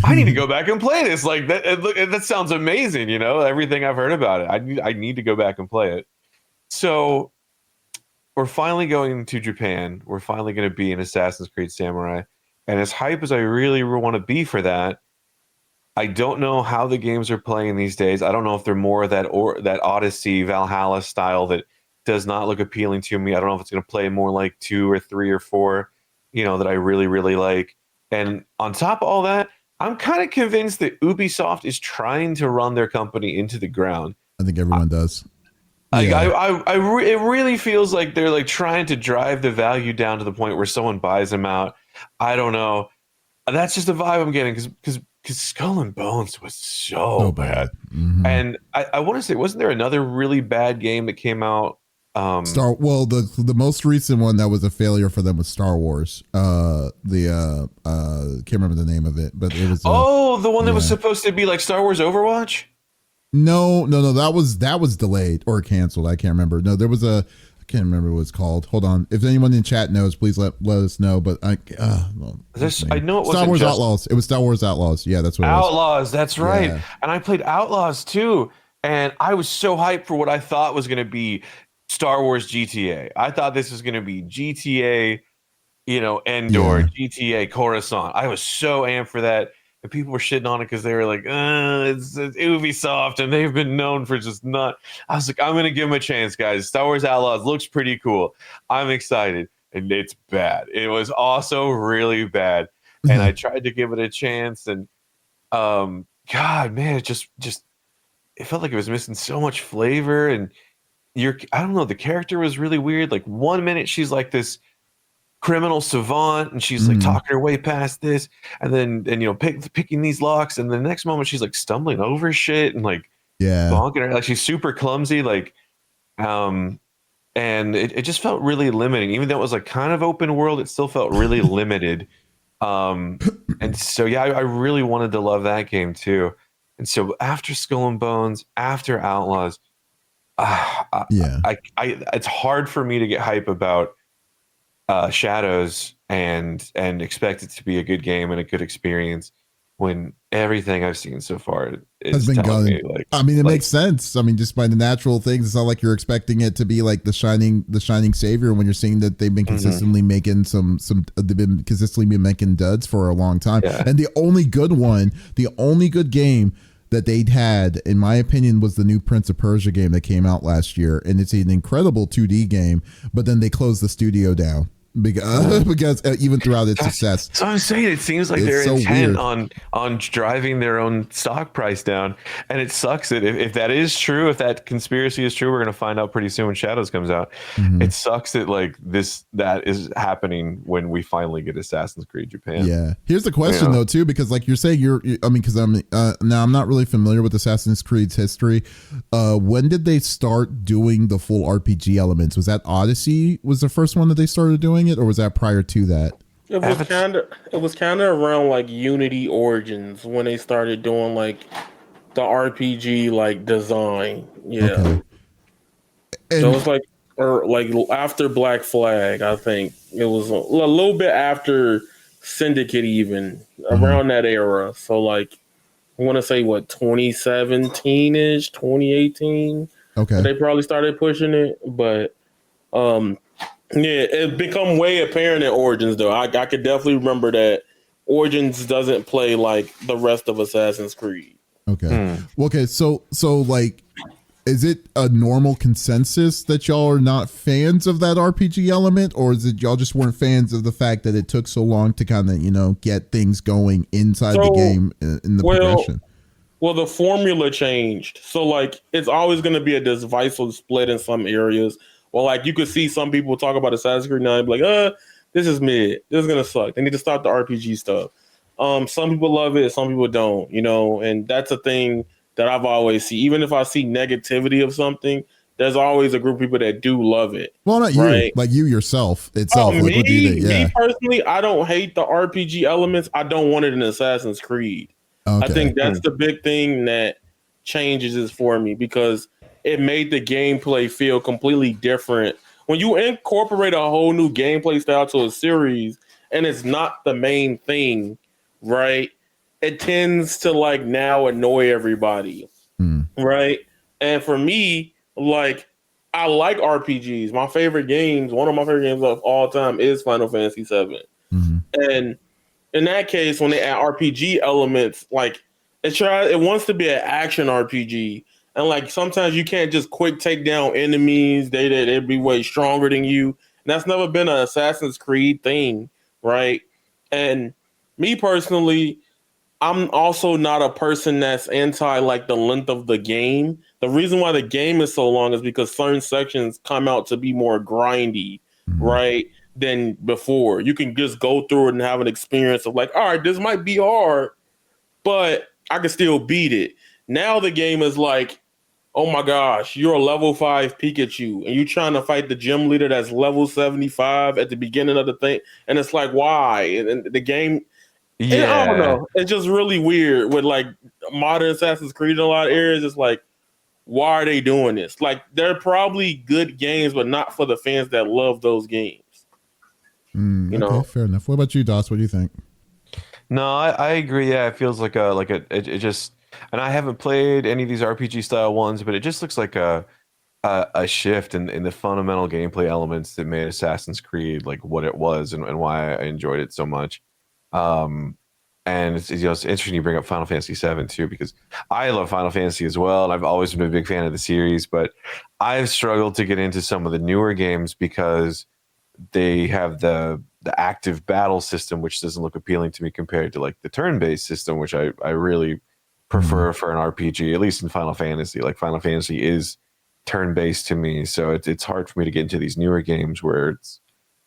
I need to go back and play this. Like that sounds amazing. Everything I've heard about it. I need to go back and play it. So we're finally going to Japan. We're finally going to be an Assassin's Creed Samurai. And as hype as I really want to be for that, I don't know how the games are playing these days. I don't know if they're more that Odyssey, Valhalla style that does not look appealing to me. I don't know if it's going to play more like 2 or 3 or 4, that I really, really like. And on top of all that, I'm kind of convinced that Ubisoft is trying to run their company into the ground. I think everyone does. It really feels like they're like trying to drive the value down to the point where someone buys them out. I don't know. That's just the vibe I'm getting because Skull and Bones was so bad. And I want to say, wasn't there another really bad game that came out? The most recent one that was a failure for them was Star Wars. Can't remember the name of it, but it was the one that was supposed to be like Star Wars Overwatch. No, that was delayed or canceled. I can't remember. No, there was I can't remember what it's called. Hold on. If anyone in chat knows, please let us know. But I know it was Star Wars Outlaws. It was Star Wars Outlaws. Yeah, that's what it was. Outlaws. That's right. Yeah. And I played Outlaws too, and I was so hyped for what I thought was going to be Star Wars GTA. I thought this was going to be GTA, Endor, GTA Coruscant. I was so amped for that. And people were shitting on it because they were like, it's Ubisoft, and they've been known for just not. I was like, I'm going to give them a chance, guys. Star Wars Outlaws looks pretty cool. I'm excited. And it's bad. It was also really bad. And I tried to give it a chance. And God, man, it just it felt like it was missing so much flavor. And I don't know, the character was really weird. Like 1 minute she's like this criminal savant and she's like talking her way past this and then picking these locks, and the next moment she's like stumbling over shit and like bonking her, like she's super clumsy, like and it just felt really limiting. Even though it was like kind of open world, it still felt really limited. And so I really wanted to love that game too. And so after Skull and Bones, after Outlaws, it's hard for me to get hype about Shadows and expect it to be a good game and a good experience when everything I've seen so far is telling me like. I mean, it makes sense. I mean, just by the natural things, it's not like you're expecting it to be like the shining savior when you're seeing that th've been consistently making they've been consistently making duds for a long time. Yeah. And the only good game that they'd had, in my opinion, was the new Prince of Persia game that came out last year, and it's an incredible 2D game. But then they closed the studio down because even throughout its success. So I'm saying it seems like they're intent on driving their own stock price down, and it sucks that if that is true, if that conspiracy is true, we're going to find out pretty soon when Shadows comes out. It sucks that that is happening when we finally get Assassin's Creed Japan. Yeah. Here's the question though too, because like you're saying, because I'm now I'm not really familiar with Assassin's Creed's history. When did they start doing the full RPG elements? Was that Odyssey was the first one that they started doing it, or was that prior to that? It was kind of around like Unity Origins when they started doing like the RPG like design. Yeah. Okay. So it was like after Black Flag, I think it was a little bit after Syndicate, even around that era. So like I want to say 2017 ish, 2018. Okay. They probably started pushing it, but yeah, it become way apparent in Origins though. I could definitely remember that Origins doesn't play like the rest of Assassin's Creed. Okay. Okay, so like, is it a normal consensus that y'all are not fans of that RPG element, or is it y'all just weren't fans of the fact that it took so long to kind of, get things going inside the game in the progression? Well, the formula changed. So like, it's always going to be a divisive split in some areas. Well, like you could see some people talk about Assassin's Creed 9 and be like, this is mid. This is going to suck. They need to stop the RPG stuff. Some people love it. Some people don't, and that's a thing that I've always seen. Even if I see negativity of something, there's always a group of people that do love it. Well, not you, like you yourself itself. Oh, me personally, I don't hate the RPG elements. I don't want it in Assassin's Creed. Okay. I think that's the big thing that changes it for me, because it made the gameplay feel completely different. When you incorporate a whole new gameplay style to a series and it's not the main thing, right? It tends to like now annoy everybody, right? And for me, like, I like RPGs. My favorite games, one of my favorite games of all time is Final Fantasy VII. And in that case, when they add RPG elements, like it wants to be an action RPG. And like sometimes you can't just quick take down enemies. They'd be way stronger than you. And that's never been an Assassin's Creed thing, right? And me personally, I'm also not a person that's anti like the length of the game. The reason why the game is so long is because certain sections come out to be more grindy, right, than before. You can just go through it and have an experience of like, all right, this might be hard, but I can still beat it. Now the game is like, oh my gosh, you're a level 5 Pikachu and you're trying to fight the gym leader that's level 75 at the beginning of the thing. And it's like, why? And the game, I don't know. It's just really weird with like modern Assassin's Creed in a lot of areas. It's like, why are they doing this? Like, they're probably good games, but not for the fans that love those games. Okay, fair enough. What about you, Doss? What do you think? No, I agree. Yeah, it feels like it just, and I haven't played any of these RPG style ones, but it just looks like a shift in the fundamental gameplay elements that made Assassin's Creed like what it was and why I enjoyed it so much. And it's interesting you bring up Final Fantasy VII too, because I love Final Fantasy as well, and I've always been a big fan of the series, but I've struggled to get into some of the newer games because they have the active battle system, which doesn't look appealing to me compared to like the turn-based system, which I really prefer for an RPG, at least in Final Fantasy. Like Final Fantasy is turn-based to me, so it's hard for me to get into these newer games where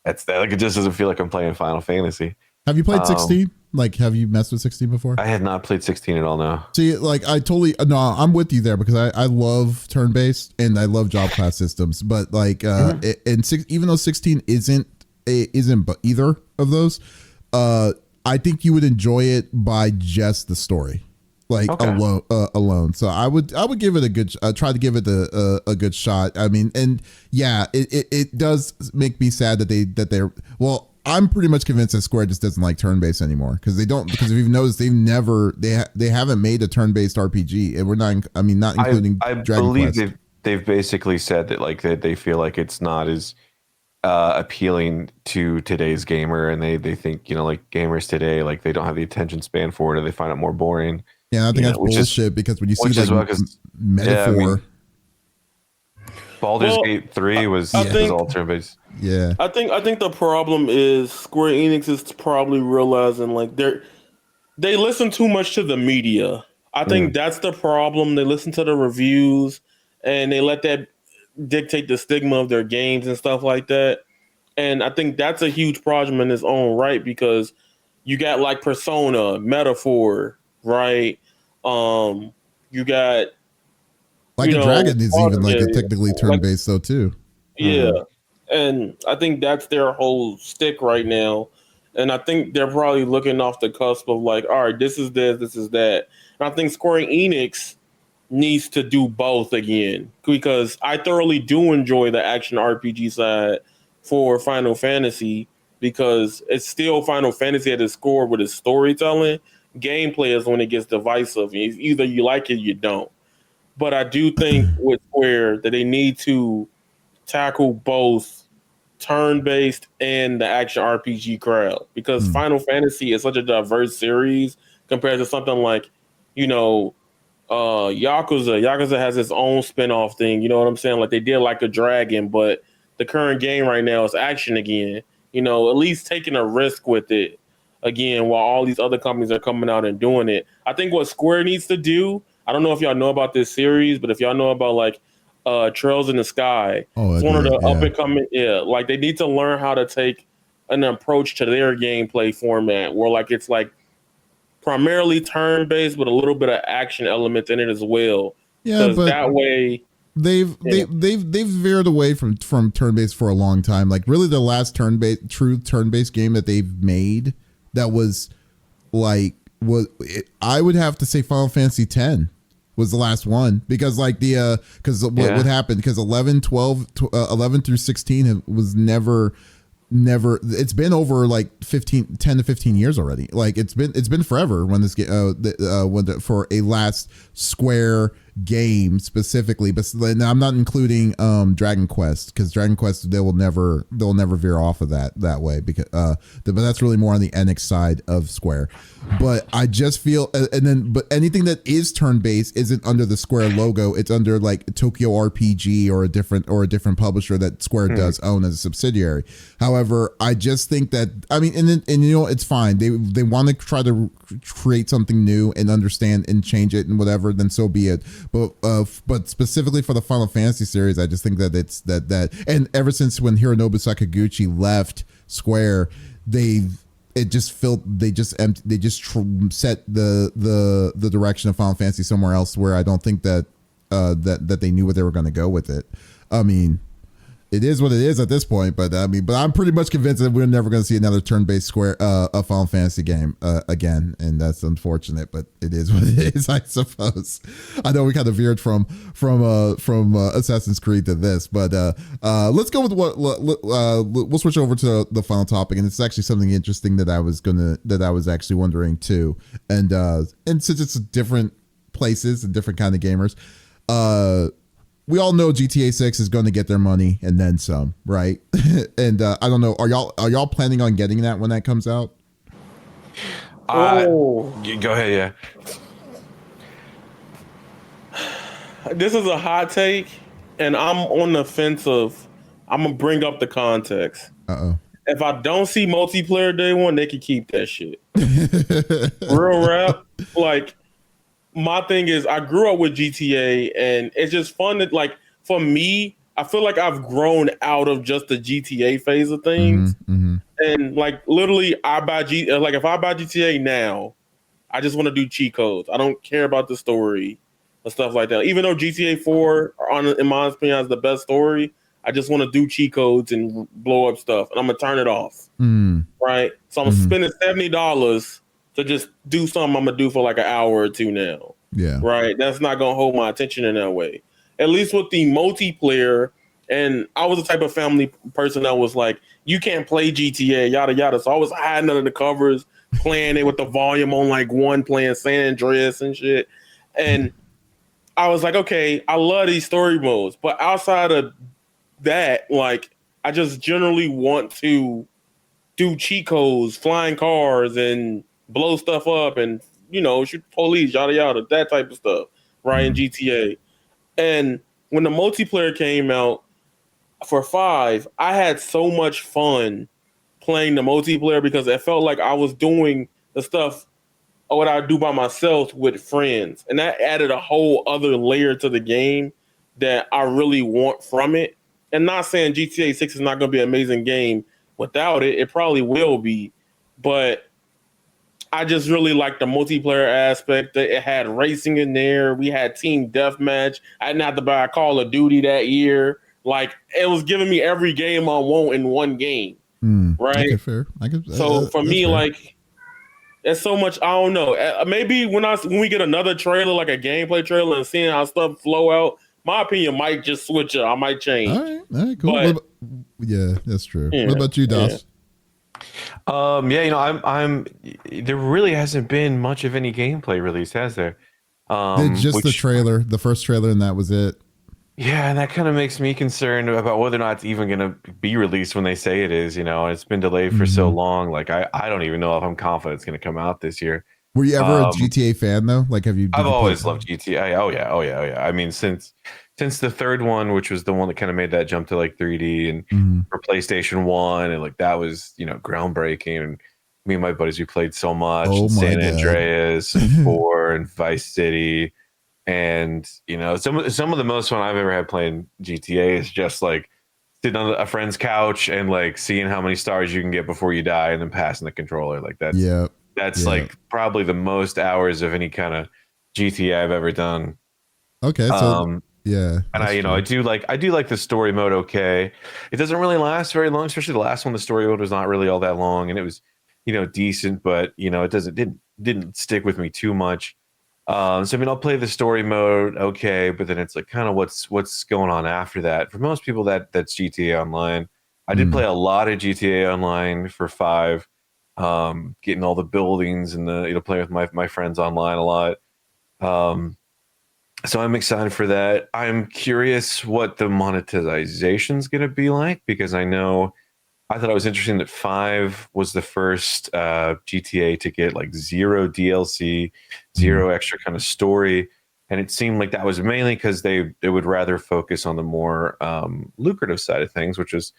it just doesn't feel like I'm playing Final Fantasy. Have you played 16? Like, have you messed with 16 before? I had not played 16 at all, no. See, like, I'm with you there because I love turn-based and I love job class systems. But, like, even though 16 isn't either of those, I think you would enjoy it by just the story. Like, alone. So I would give it a good, try to give it a good shot. I mean, and yeah, it does make me sad that they're, well, I'm pretty much convinced that Square just doesn't like turn-based anymore because if you've noticed, they haven't made a turn-based RPG, and we're not including I Dragon believe Quest. they've basically said that like that they feel like it's not as appealing to today's gamer, and they think like gamers today, like they don't have the attention span for it, or they find it more boring. Yeah, I think that's bullshit because when you see like metaphor. Baldur's Gate 3 was all turn-based. Yeah. I think the problem is Square Enix is probably realizing like they listen too much to the media. I think that's the problem. They listen to the reviews and they let that dictate the stigma of their games and stuff like that. And I think that's a huge problem in its own right, because you got like Persona, Metaphor, right? You got Like a Dragon is even like a technically turn-based though too. Yeah. And I think that's their whole stick right now. And I think they're probably looking off the cusp of like, all right, this is this, this is that. And I think Square Enix needs to do both again, because I thoroughly do enjoy the action RPG side for Final Fantasy, because it's still Final Fantasy at its core with its storytelling. Gameplay is when it gets divisive. Either you like it or you don't. But I do think with Square that they need to tackle both turn-based and the action RPG crowd, because Final Fantasy is such a diverse series compared to something like, Yakuza. Yakuza has its own spin-off thing, you know what I'm saying? Like they did like a dragon, but the current game right now is action again. At least taking a risk with it again while all these other companies are coming out and doing it. I think what Square needs to do, I don't know if y'all know about this series, but if y'all know about like Trails in the Sky, it's one of the up and coming. Yeah, like they need to learn how to take an approach to their gameplay format where like it's like primarily turn based with a little bit of action elements in it as well. Yeah, but that way they've veered away from turn based for a long time. Like really, the last true turn based game that they've made that was like I would have to say Final Fantasy X was the last one, because like what happened, because 11 through 16 was never it's been over like 10 to 15 years already. Like it's been forever when this for a last Square game specifically. But I'm not including Dragon Quest, because Dragon Quest they'll never veer off of that way, because but that's really more on the Enix side of Square. But I just feel but anything that is turn-based isn't under the Square logo. It's under like Tokyo RPG or a different publisher that Square does own as a subsidiary. However, I just think that it's fine. They want to try to create something new and understand and change it and whatever, then so be it. But specifically for the Final Fantasy series, I just think that it's that and ever since when Hironobu Sakaguchi left Square, they just set the direction of Final Fantasy somewhere else, where I don't think that they knew where they were going to go with it. I mean, it is what it is at this point, but I'm pretty much convinced that we're never going to see another turn-based Square a Final Fantasy game again, and that's unfortunate, but it is what it is, I suppose. I know we kind of veered from Assassin's Creed to this, but let's go with we'll switch over to the final topic, and it's actually something interesting that I was actually wondering too, and since it's different places and different kind of gamers, we all know GTA 6 is going to get their money and then some, right? And I don't know, are y'all planning on getting that when that comes out? Go ahead, yeah. This is a hot take, and I'm on the fence of, I'm gonna bring up the context. If I don't see multiplayer day one, they can keep that shit. Real rap, like. My thing is, I grew up with GTA, and it's just fun that, like, for me, I feel like I've grown out of just the GTA phase of things. And like, literally, if I buy GTA now, I just want to do cheat codes. I don't care about the story and stuff like that. Even though GTA 4, in my opinion, has the best story, I just want to do cheat codes and blow up stuff, and I'm gonna turn it off. Right? So I'm spending $70 to just do something I'm gonna do for like an hour or two now. Yeah. Right. That's not gonna hold my attention in that way. At least with the multiplayer, and I was the type of family person that was like, you can't play GTA, yada yada. So I was hiding under the covers, playing it with the volume on like one, playing San Andreas and shit. And I was like, okay, I love these story modes, but outside of that, like, I just generally want to do cheat codes, flying cars, and blow stuff up, and shoot police, yada yada, that type of stuff, right? In GTA. And when the multiplayer came out for 5, I had so much fun playing the multiplayer because it felt like I was doing the stuff what I do by myself with friends. And that added a whole other layer to the game that I really want from it. And not saying GTA 6 is not going to be an amazing game without it. It probably will be. But I just really like the multiplayer aspect. It had racing in there. We had team deathmatch. I didn't have to buy a Call of Duty that year. Like, it was giving me every game I want in one game. Right? Okay, fair. So for me, fair. like, there's so much, I don't know. Maybe when we get another trailer, like a gameplay trailer, and seeing how stuff flow out, my opinion might just switch up. I might change. All right, cool. But, yeah, that's true. Yeah, what about you, Das? Yeah, I'm there really hasn't been much of any gameplay release, has there? The trailer, the first trailer, and that was it. Yeah, and that kind of makes me concerned about whether or not it's even going to be released when they say it is, and it's been delayed for so long. Like, I don't even know if I'm confident it's going to come out this year. Were you ever a GTA fan though? Like, I've always loved GTA. Oh yeah. I mean, since the third one, which was the one that kind of made that jump to like 3D and for PlayStation 1, and like that was, groundbreaking. And me and my buddies, we played so much. San Andreas, 4, and Vice City. And some of the most fun I've ever had playing GTA is just like sitting on a friend's couch and like seeing how many stars you can get before you die, and then passing the controller. Like that's like probably the most hours of any kind of GTA I've ever done. Okay, so and I do like the story mode. Okay, it doesn't really last very long, especially the last one. The story mode was not really all that long, and it was decent, but it didn't stick with me too much. So I mean, I'll play the story mode, okay, but then it's like kind of what's going on after that. For most people, that's GTA Online. I did play a lot of GTA Online for 5, getting all the buildings and playing with my friends online a lot. So I'm excited for that. I'm curious what the monetization is going to be like, because I thought it was interesting that 5 was the first GTA to get like 0 DLC, 0 extra kind of story. And it seemed like that was mainly because they would rather focus on the more lucrative side of things, which is,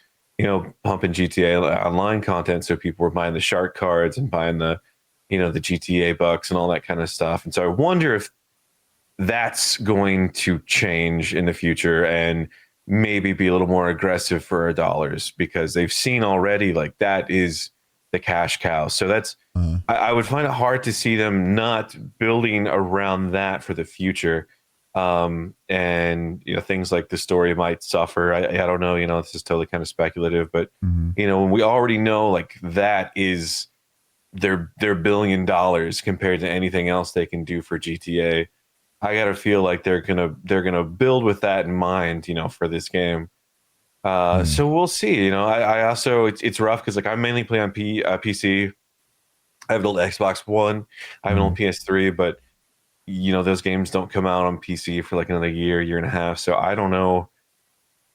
pumping GTA Online content. So people were buying the shark cards and buying the GTA bucks and all that kind of stuff. And so I wonder if that's going to change in the future and maybe be a little more aggressive for our dollars, because they've seen already like that is the cash cow. So that's I would find it hard to see them not building around that for the future. And things like the story might suffer. I don't know, this is totally kind of speculative, but when we already know like that is their $1 billion compared to anything else they can do for GTA, I gotta feel like they're gonna build with that in mind, for this game. So we'll see. I also it's rough because like I mainly play on PC. I have an old Xbox One. I have an old PS3, but those games don't come out on PC for like another year and a half. So I don't know.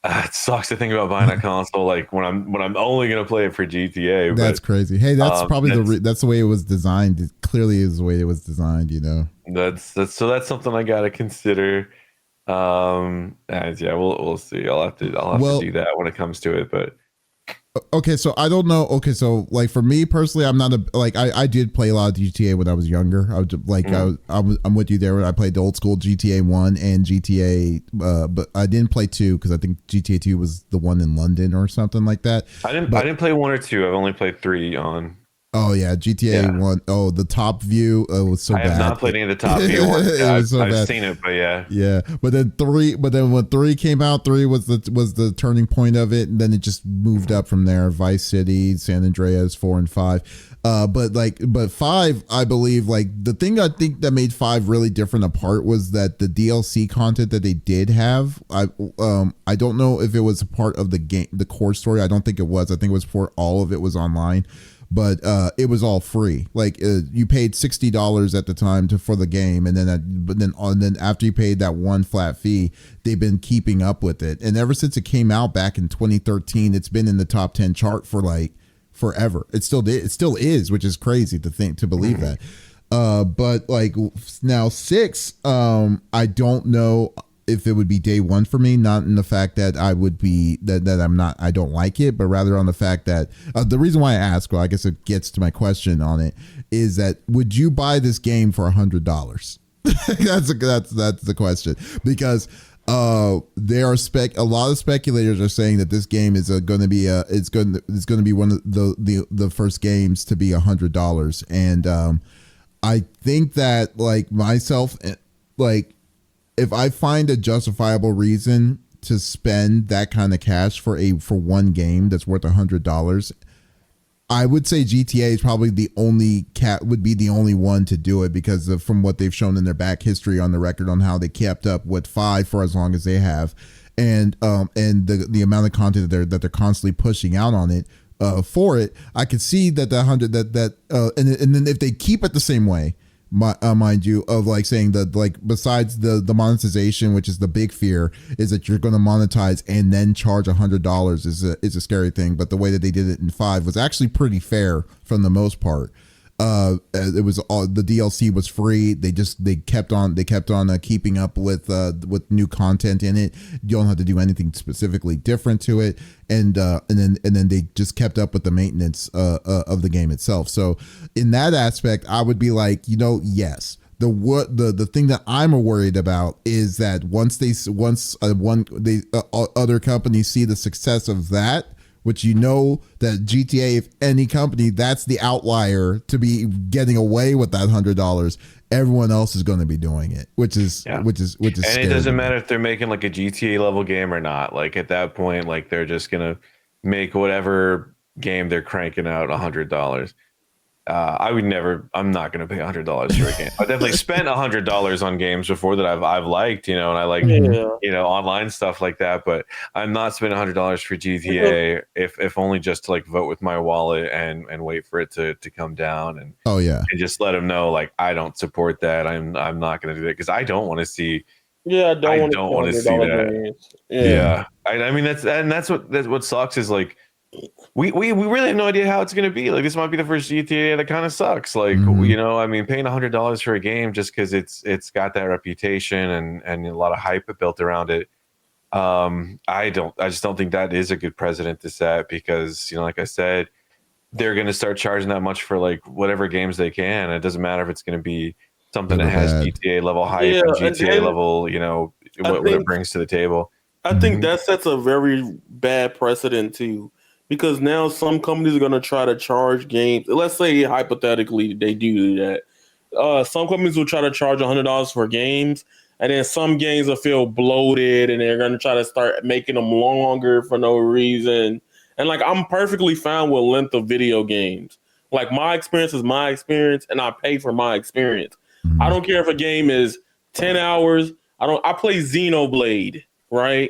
It sucks to think about buying a console like when I'm only gonna play it for GTA. That's crazy. Hey, that's probably that's the way it was designed. It clearly is the way it was designed. That's something I gotta consider. And yeah, we'll see. I'll have to do that when it comes to it. But okay, so I don't know. Okay, so like for me personally, I'm not I did play a lot of GTA when I was younger. I was like I'm with you there. I played the old school GTA 1 and GTA, but I didn't play 2 because I think GTA 2 was the one in London or something like that. I didn't play 1 or 2. I've only played 3 on. Oh yeah, GTA 1. Oh, the top view was so bad. I have not played any of the top view ones. I've seen it, but yeah. Yeah, but then when 3 came out, 3 was the turning point of it, and then it just moved up from there. Vice City, San Andreas, 4 and 5. But 5, I believe, like the thing I think that made 5 really different apart was that the DLC content that they did have. I don't know if it was a part of the game, the core story. I don't think it was. I think it was for all of it was online. But it was all free. Like you paid $60 at the time for the game, and then after you paid that one flat fee, they've been keeping up with it. And ever since it came out back in 2013, it's been in the top 10 chart for like forever. It still is, which is crazy to believe that. But like now 6, I don't know if it would be day one for me, not in the fact that I would be I don't like it, but rather on the fact that the reason why I ask, well, I guess it gets to my question on it, is that would you buy this game for $100? That's the question, because there are a lot of speculators are saying that this game is going to be it's going to be one of the first games to be $100, and I think that like myself, like if I find a justifiable reason to spend that kind of cash for one game that's worth $100, I would say GTA is probably would be the only one to do it, because from what they've shown in their back history on the record on how they kept up with 5 for as long as they have, and the amount of content that they're constantly pushing out on it for it. I could see that the 100 and then if they keep it the same way, mind you, of like saying that, like, besides the monetization, which is the big fear, is that you're going to monetize and then charge $100 is a scary thing. But the way that they did it in 5 was actually pretty fair for the most part. It was all, the DLC was free. They kept on keeping up with new content in it. You don't have to do anything specifically different to it, and then they just kept up with the maintenance of the game itself. So in that aspect, I would be like, yes. The thing that I'm worried about is that once other companies see the success of that, which that GTA, if any company, that's the outlier to be getting away with that $100. Everyone else is going to be doing it, which is and scary. It doesn't matter if they're making like a GTA level game or not. Like at that point, like they're just gonna make whatever game they're cranking out $100. I'm not going to pay $100 for a game. I definitely spent $100 on games before that I've liked, and I like, online stuff like that, but I'm not spending $100 for GTA if only just to like vote with my wallet and wait for it to come down and just let them know, like, I don't support that. I'm not going to do that because I don't want to see. Yeah, I don't want to see that. Yeah. I mean that's what sucks is like, we really have no idea how it's going to be. Like, this might be the first GTA that kind of sucks. Like, I mean, paying $100 for a game just because it's got that reputation and a lot of hype built around it. I just don't think that is a good precedent to set, because like I said, they're going to start charging that much for like whatever games they can. It doesn't matter if it's going to be something that has GTA level hype and GTA level, what it brings to the table. I think that sets a very bad precedent too. Because now some companies are going to try to charge games. Let's say hypothetically they do that. Some companies will try to charge $100 for games, and then some games will feel bloated, and they're going to try to start making them longer for no reason. And like, I'm perfectly fine with length of video games. Like, my experience is my experience, and I pay for my experience. Mm-hmm. I don't care if a game is 10 hours. I play Xenoblade, right?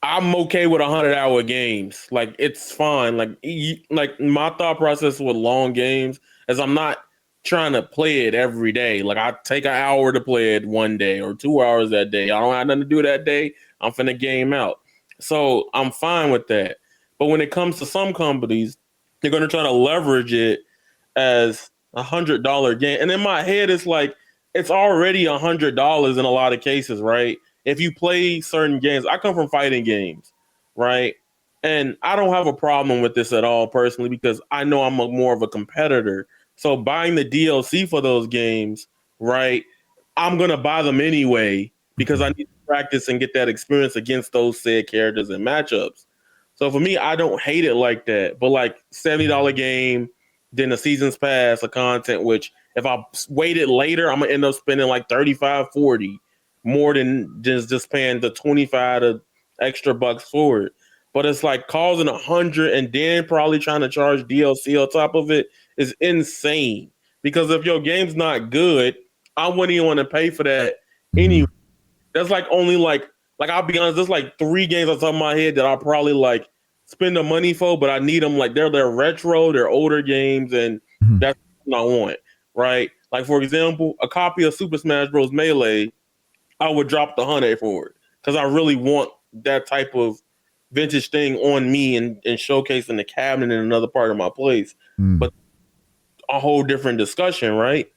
I'm okay with 100-hour games. Like, it's fine. Like my thought process with long games is I'm not trying to play it every day. Like, I take an hour to play it one day or 2 hours that day. I don't have nothing to do that day. I'm finna game out. So I'm fine with that. But when it comes to some companies, they're going to try to leverage it as $100 game. And in my head, it's like, it's already $100 in a lot of cases, right? If you play certain games, I come from fighting games, right? And I don't have a problem with this at all personally, because I know I'm more of a competitor. So buying the DLC for those games, right, I'm going to buy them anyway because I need to practice and get that experience against those said characters and matchups. So for me, I don't hate it like that. But like $70 game, then the season's pass of content, which if I waited later, I'm going to end up spending like $35, $40. More than just paying the $25 extra bucks for it. But it's like causing $100 and then probably trying to charge DLC on top of it is insane. Because if your game's not good, I wouldn't even want to pay for that anyway. That's like only like I'll be honest, there's like 3 games on top of my head that I'll probably like spend the money for, but I need them. Like they're retro, they're older games, and that's what I want, right? Like, for example, a copy of Super Smash Bros. Melee, I would drop the $100 for it because I really want that type of vintage thing on me and showcased in the cabinet in another part of my place. But a whole different discussion, right?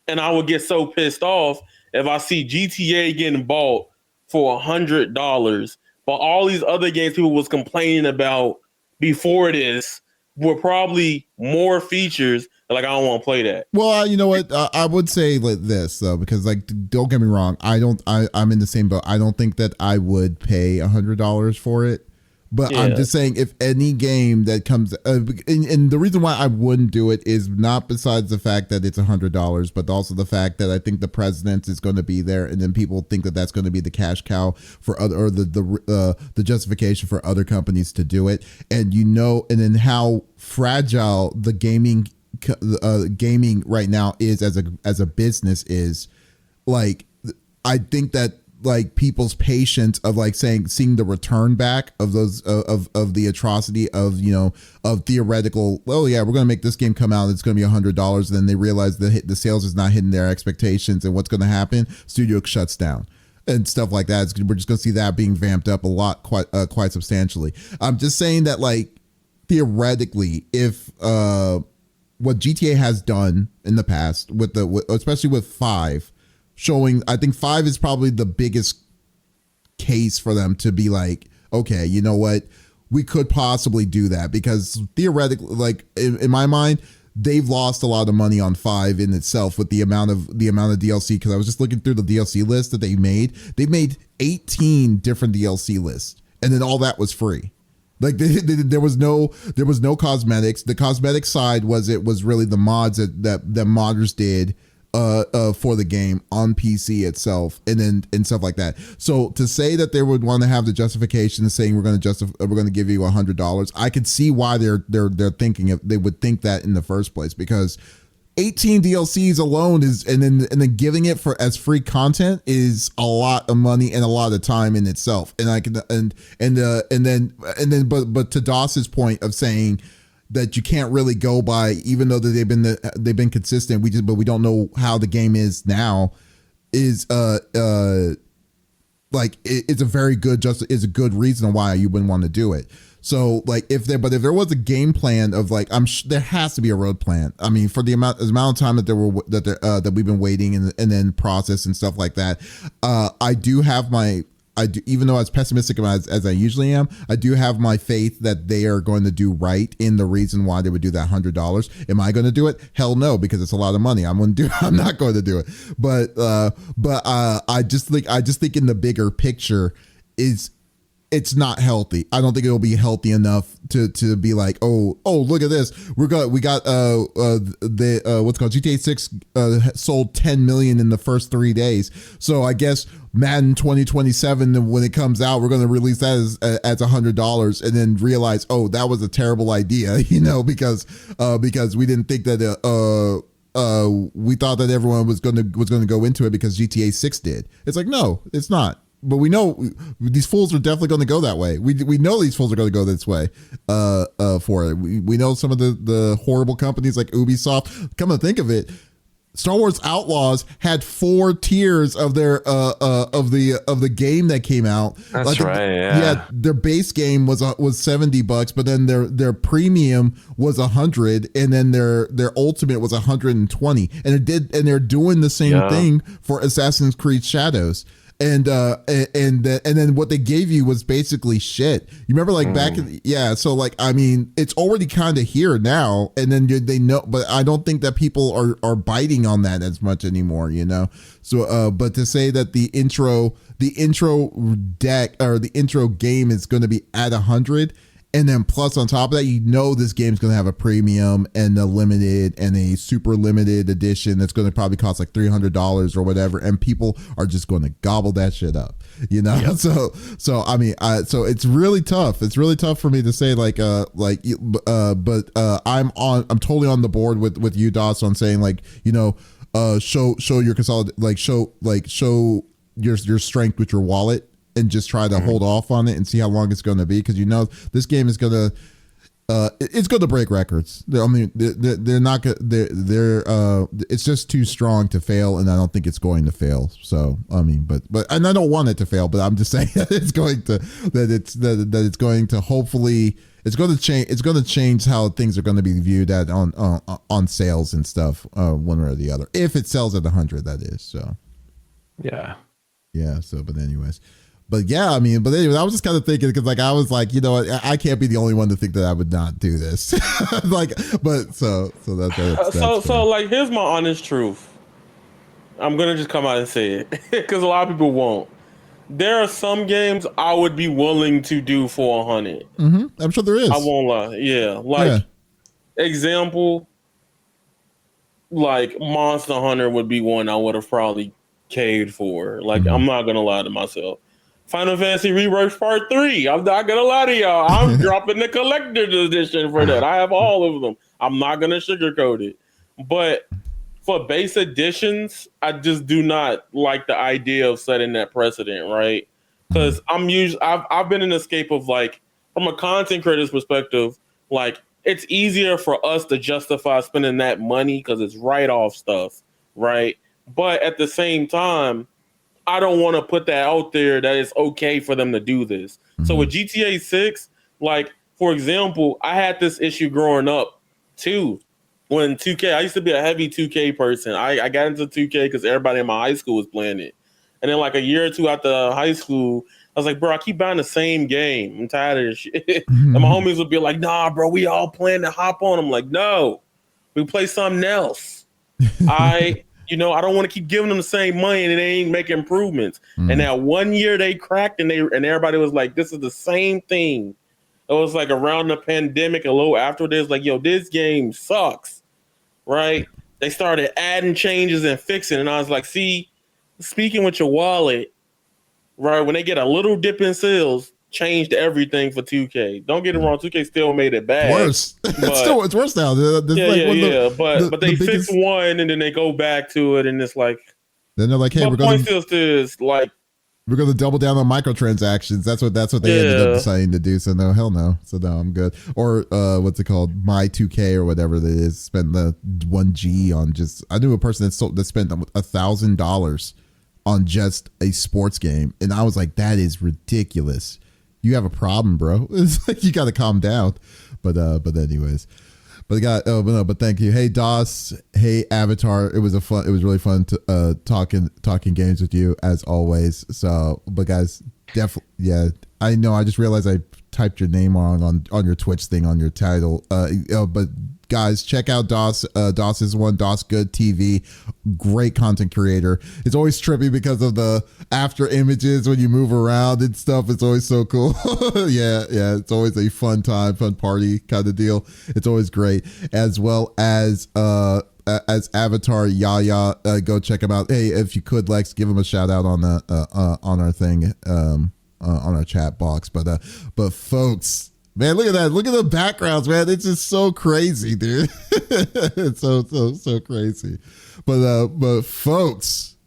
And I would get so pissed off if I see GTA getting bought for $100, but all these other games people was complaining about before this were probably more features. Like, I don't want to play that. Well, you know what? I would say like this though, because like, don't get me wrong. I'm in the same boat. I don't think that I would pay $100 for it. But yeah. I'm just saying, if any game that comes, and the reason why I wouldn't do it is not besides the fact that it's $100, but also the fact that I think the president is going to be there, and then people think that that's going to be the cash cow for other, or the justification for other companies to do it, and and then how fragile the gaming right now is as a business is. Like, I think that, like, people's patience of like seeing the return back of those of the atrocity of of theoretical, oh yeah, we're gonna make this game come out, it's gonna be $100, and then they realize the sales is not hitting their expectations, and what's gonna happen? Studio shuts down and stuff like that. We're just gonna see that being vamped up a lot, quite substantially. I'm just saying that, like, theoretically, if what GTA has done in the past especially with 5. Showing, I think 5 is probably the biggest case for them to be like, okay, you know what, we could possibly do that, because theoretically, like, in my mind, they've lost a lot of money on 5 in itself with the amount of DLC. Because I was just looking through the DLC list that they made 18 different DLC lists, and then all that was free. Like, there was no cosmetics. The cosmetic side was really the mods that modders did for the game on PC itself, and stuff like that. So to say that they would want to have the justification saying we're going to give you $100, I could see why they're thinking they would think that in the first place, because 18 DLCs alone is, and then giving it as free content is a lot of money and a lot of time in itself. And I can but to Doss's point of saying that you can't really go by, even though that they've been consistent, but we don't know how the game is now, is like, it's a very good is a good reason why you wouldn't want to do it. So, like, if there was a game plan of, like, there has to be a road plan. I mean, for the amount of time that we've been waiting and then process and stuff like that, even though as pessimistic as I usually am, I do have my faith that they are going to do right in the reason why they would do that $100. Am I going to do it? Hell no, because it's a lot of money. I'm not going to do it. But I just think in the bigger picture it's not healthy. I don't think it'll be healthy enough to be like, oh, look at this. We got what's called GTA 6 sold 10 million in the first 3 days. So I guess Madden 2027, when it comes out, we're going to release that as $100, and then realize, oh, that was a terrible idea, because we didn't think that we thought that everyone was going to go into it because GTA 6 did. It's like, no, it's not. But we know these fools are definitely going to go that way. We know these fools are going to go this way for it. We know some of the horrible companies like Ubisoft. Come to think of it, Star Wars Outlaws had 4 tiers of their of the game that came out. That's right. Yeah. Their base game was $70, but then their premium was $100, and then their ultimate was $120, and they're doing the same thing for Assassin's Creed Shadows. And then what they gave you was basically shit. You remember, like, back so, like, I mean, it's already kind of here now, and then they know, but I don't think that people are biting on that as much anymore, so but to say that the intro deck or the intro game is going to be at 100, and then plus on top of that, this game's going to have a premium and a limited and a super limited edition that's going to probably cost like $300 or whatever, and people are just going to gobble that shit up, Yep. So I mean, so it's really tough. It's really tough for me to say but I'm totally on the board with you, Doss, on saying, like, show your show your strength with your wallet, and just try to hold off on it and see how long it's going to be, because this game is going to it's going to break records. I mean, they're not it's just too strong to fail, and I don't think it's going to fail. So I mean, but and I don't want it to fail, but I'm just saying that it's going to hopefully it's going to change how things are going to be viewed on sales and stuff, one way or the other, if it sells at 100, that is. So Yeah. Yeah. So, but anyways. But yeah, I mean, but anyway, I was just kind of thinking because like I was like, you know, I can't be the only one to think that I would not do this. Like, but so that's so like here's my honest truth. I'm gonna just come out and say it because a lot of people won't. There are some games I would be willing to do for 100. I'm sure there is. I won't lie. Yeah, like example, like Monster Hunter would be one I would have probably caved for. Like I'm not gonna lie to myself. Final Fantasy Reworks Part 3. I'm not gonna lie to y'all. I'm dropping the collector's edition for that. I have all of them. I'm not gonna sugarcoat it. But for base editions, I just do not like the idea of setting that precedent, right? Because I've been in the scape of like, from a content creator's perspective, like it's easier for us to justify spending that money because it's write-off stuff, right? But at the same time, I don't want to put that out there that it's okay for them to do this. So with GTA 6, like, for example, I had this issue growing up too. When 2K, I used to be a heavy 2K person. I got into 2K because everybody in my high school was playing it. And then like a year or two after high school, I was like, bro, I keep buying the same game. I'm tired of this shit. And my homies would be like, nah, bro, we all playing to hop on. I'm like, no, we play something else. I don't want to keep giving them the same money and they ain't making improvements. And that 1 year they cracked and everybody was like, this is the same thing. It was like around the pandemic, a little after this, like, yo, this game sucks, right? They started adding changes and fixing. And I was like, see, speaking with your wallet, right? When they get a little dip in sales, changed everything for 2K. Don't get it wrong, 2K still made it bad. Worse. It's worse now. But they fix one and then they go back to it and it's like, then they're like, hey, we're going to double down on microtransactions. That's what they ended up deciding to do. So no, hell no. So no, I'm good. Or what's it called? My 2K or whatever it is. Spend the 1G on just. I knew a person that spent $1,000 on just a sports game, and I was like, that is ridiculous. You have a problem, bro. It's like you got to calm down. But anyways. But thank you. Hey DOS, hey Avatar. It was really fun to talking games with you as always. So, but guys, definitely, yeah. I know. I just realized I typed your name on your Twitch thing on your title. But guys, check out DOS. DOS is one. DOS Good TV. Great content creator. It's always trippy because of the after images when you move around and stuff. It's always so cool. yeah. It's always a fun party kind of deal. It's always great. As well as Avatar Yaya. Go check him out. Hey, if you could, Lex, give him a shout out on our thing. On our chat box. But folks, man, look at that. Look at the backgrounds, man. It's just so crazy, dude. It's so crazy. But folks,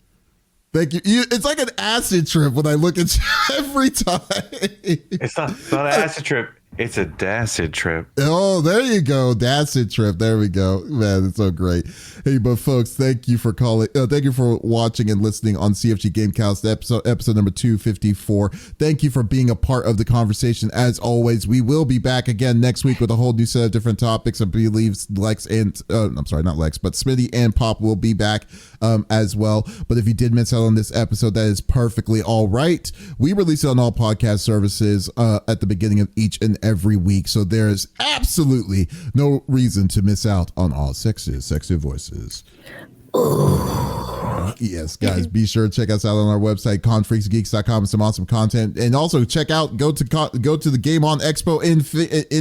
thank you. It's like an acid trip when I look at you every time. It's not an acid trip. It's a Dacid trip. Oh, there you go. Dacid trip. There we go. Man, it's so great. Hey, but folks, thank you for calling. Thank you for watching and listening on CFG Game Cast episode number 254. Thank you for being a part of the conversation. As always, we will be back again next week with a whole new set of different topics. I believe Lex and I'm sorry, not Lex, but Smitty and Pop will be back as well. But if you did miss out on this episode, that is perfectly all right. We release it on all podcast services at the beginning of each and every week, so there's absolutely no reason to miss out on all sexy voices. Yes, guys, be sure to check us out on our website, confreaksgeeks.com. Some awesome content, and also go to the Game On Expo in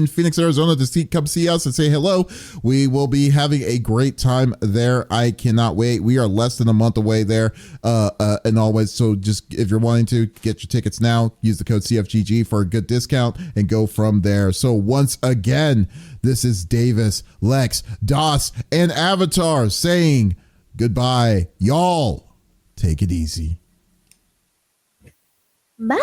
Phoenix, Arizona to come see us and say hello. We will be having a great time there. I cannot wait. We are less than a month away there, and always. So just if you're wanting to get your tickets now, use the code CFGG for a good discount and go from there. So once again, this is Davis, Lex, DOS, and Avatar saying goodbye. Y'all, take it easy. Bye.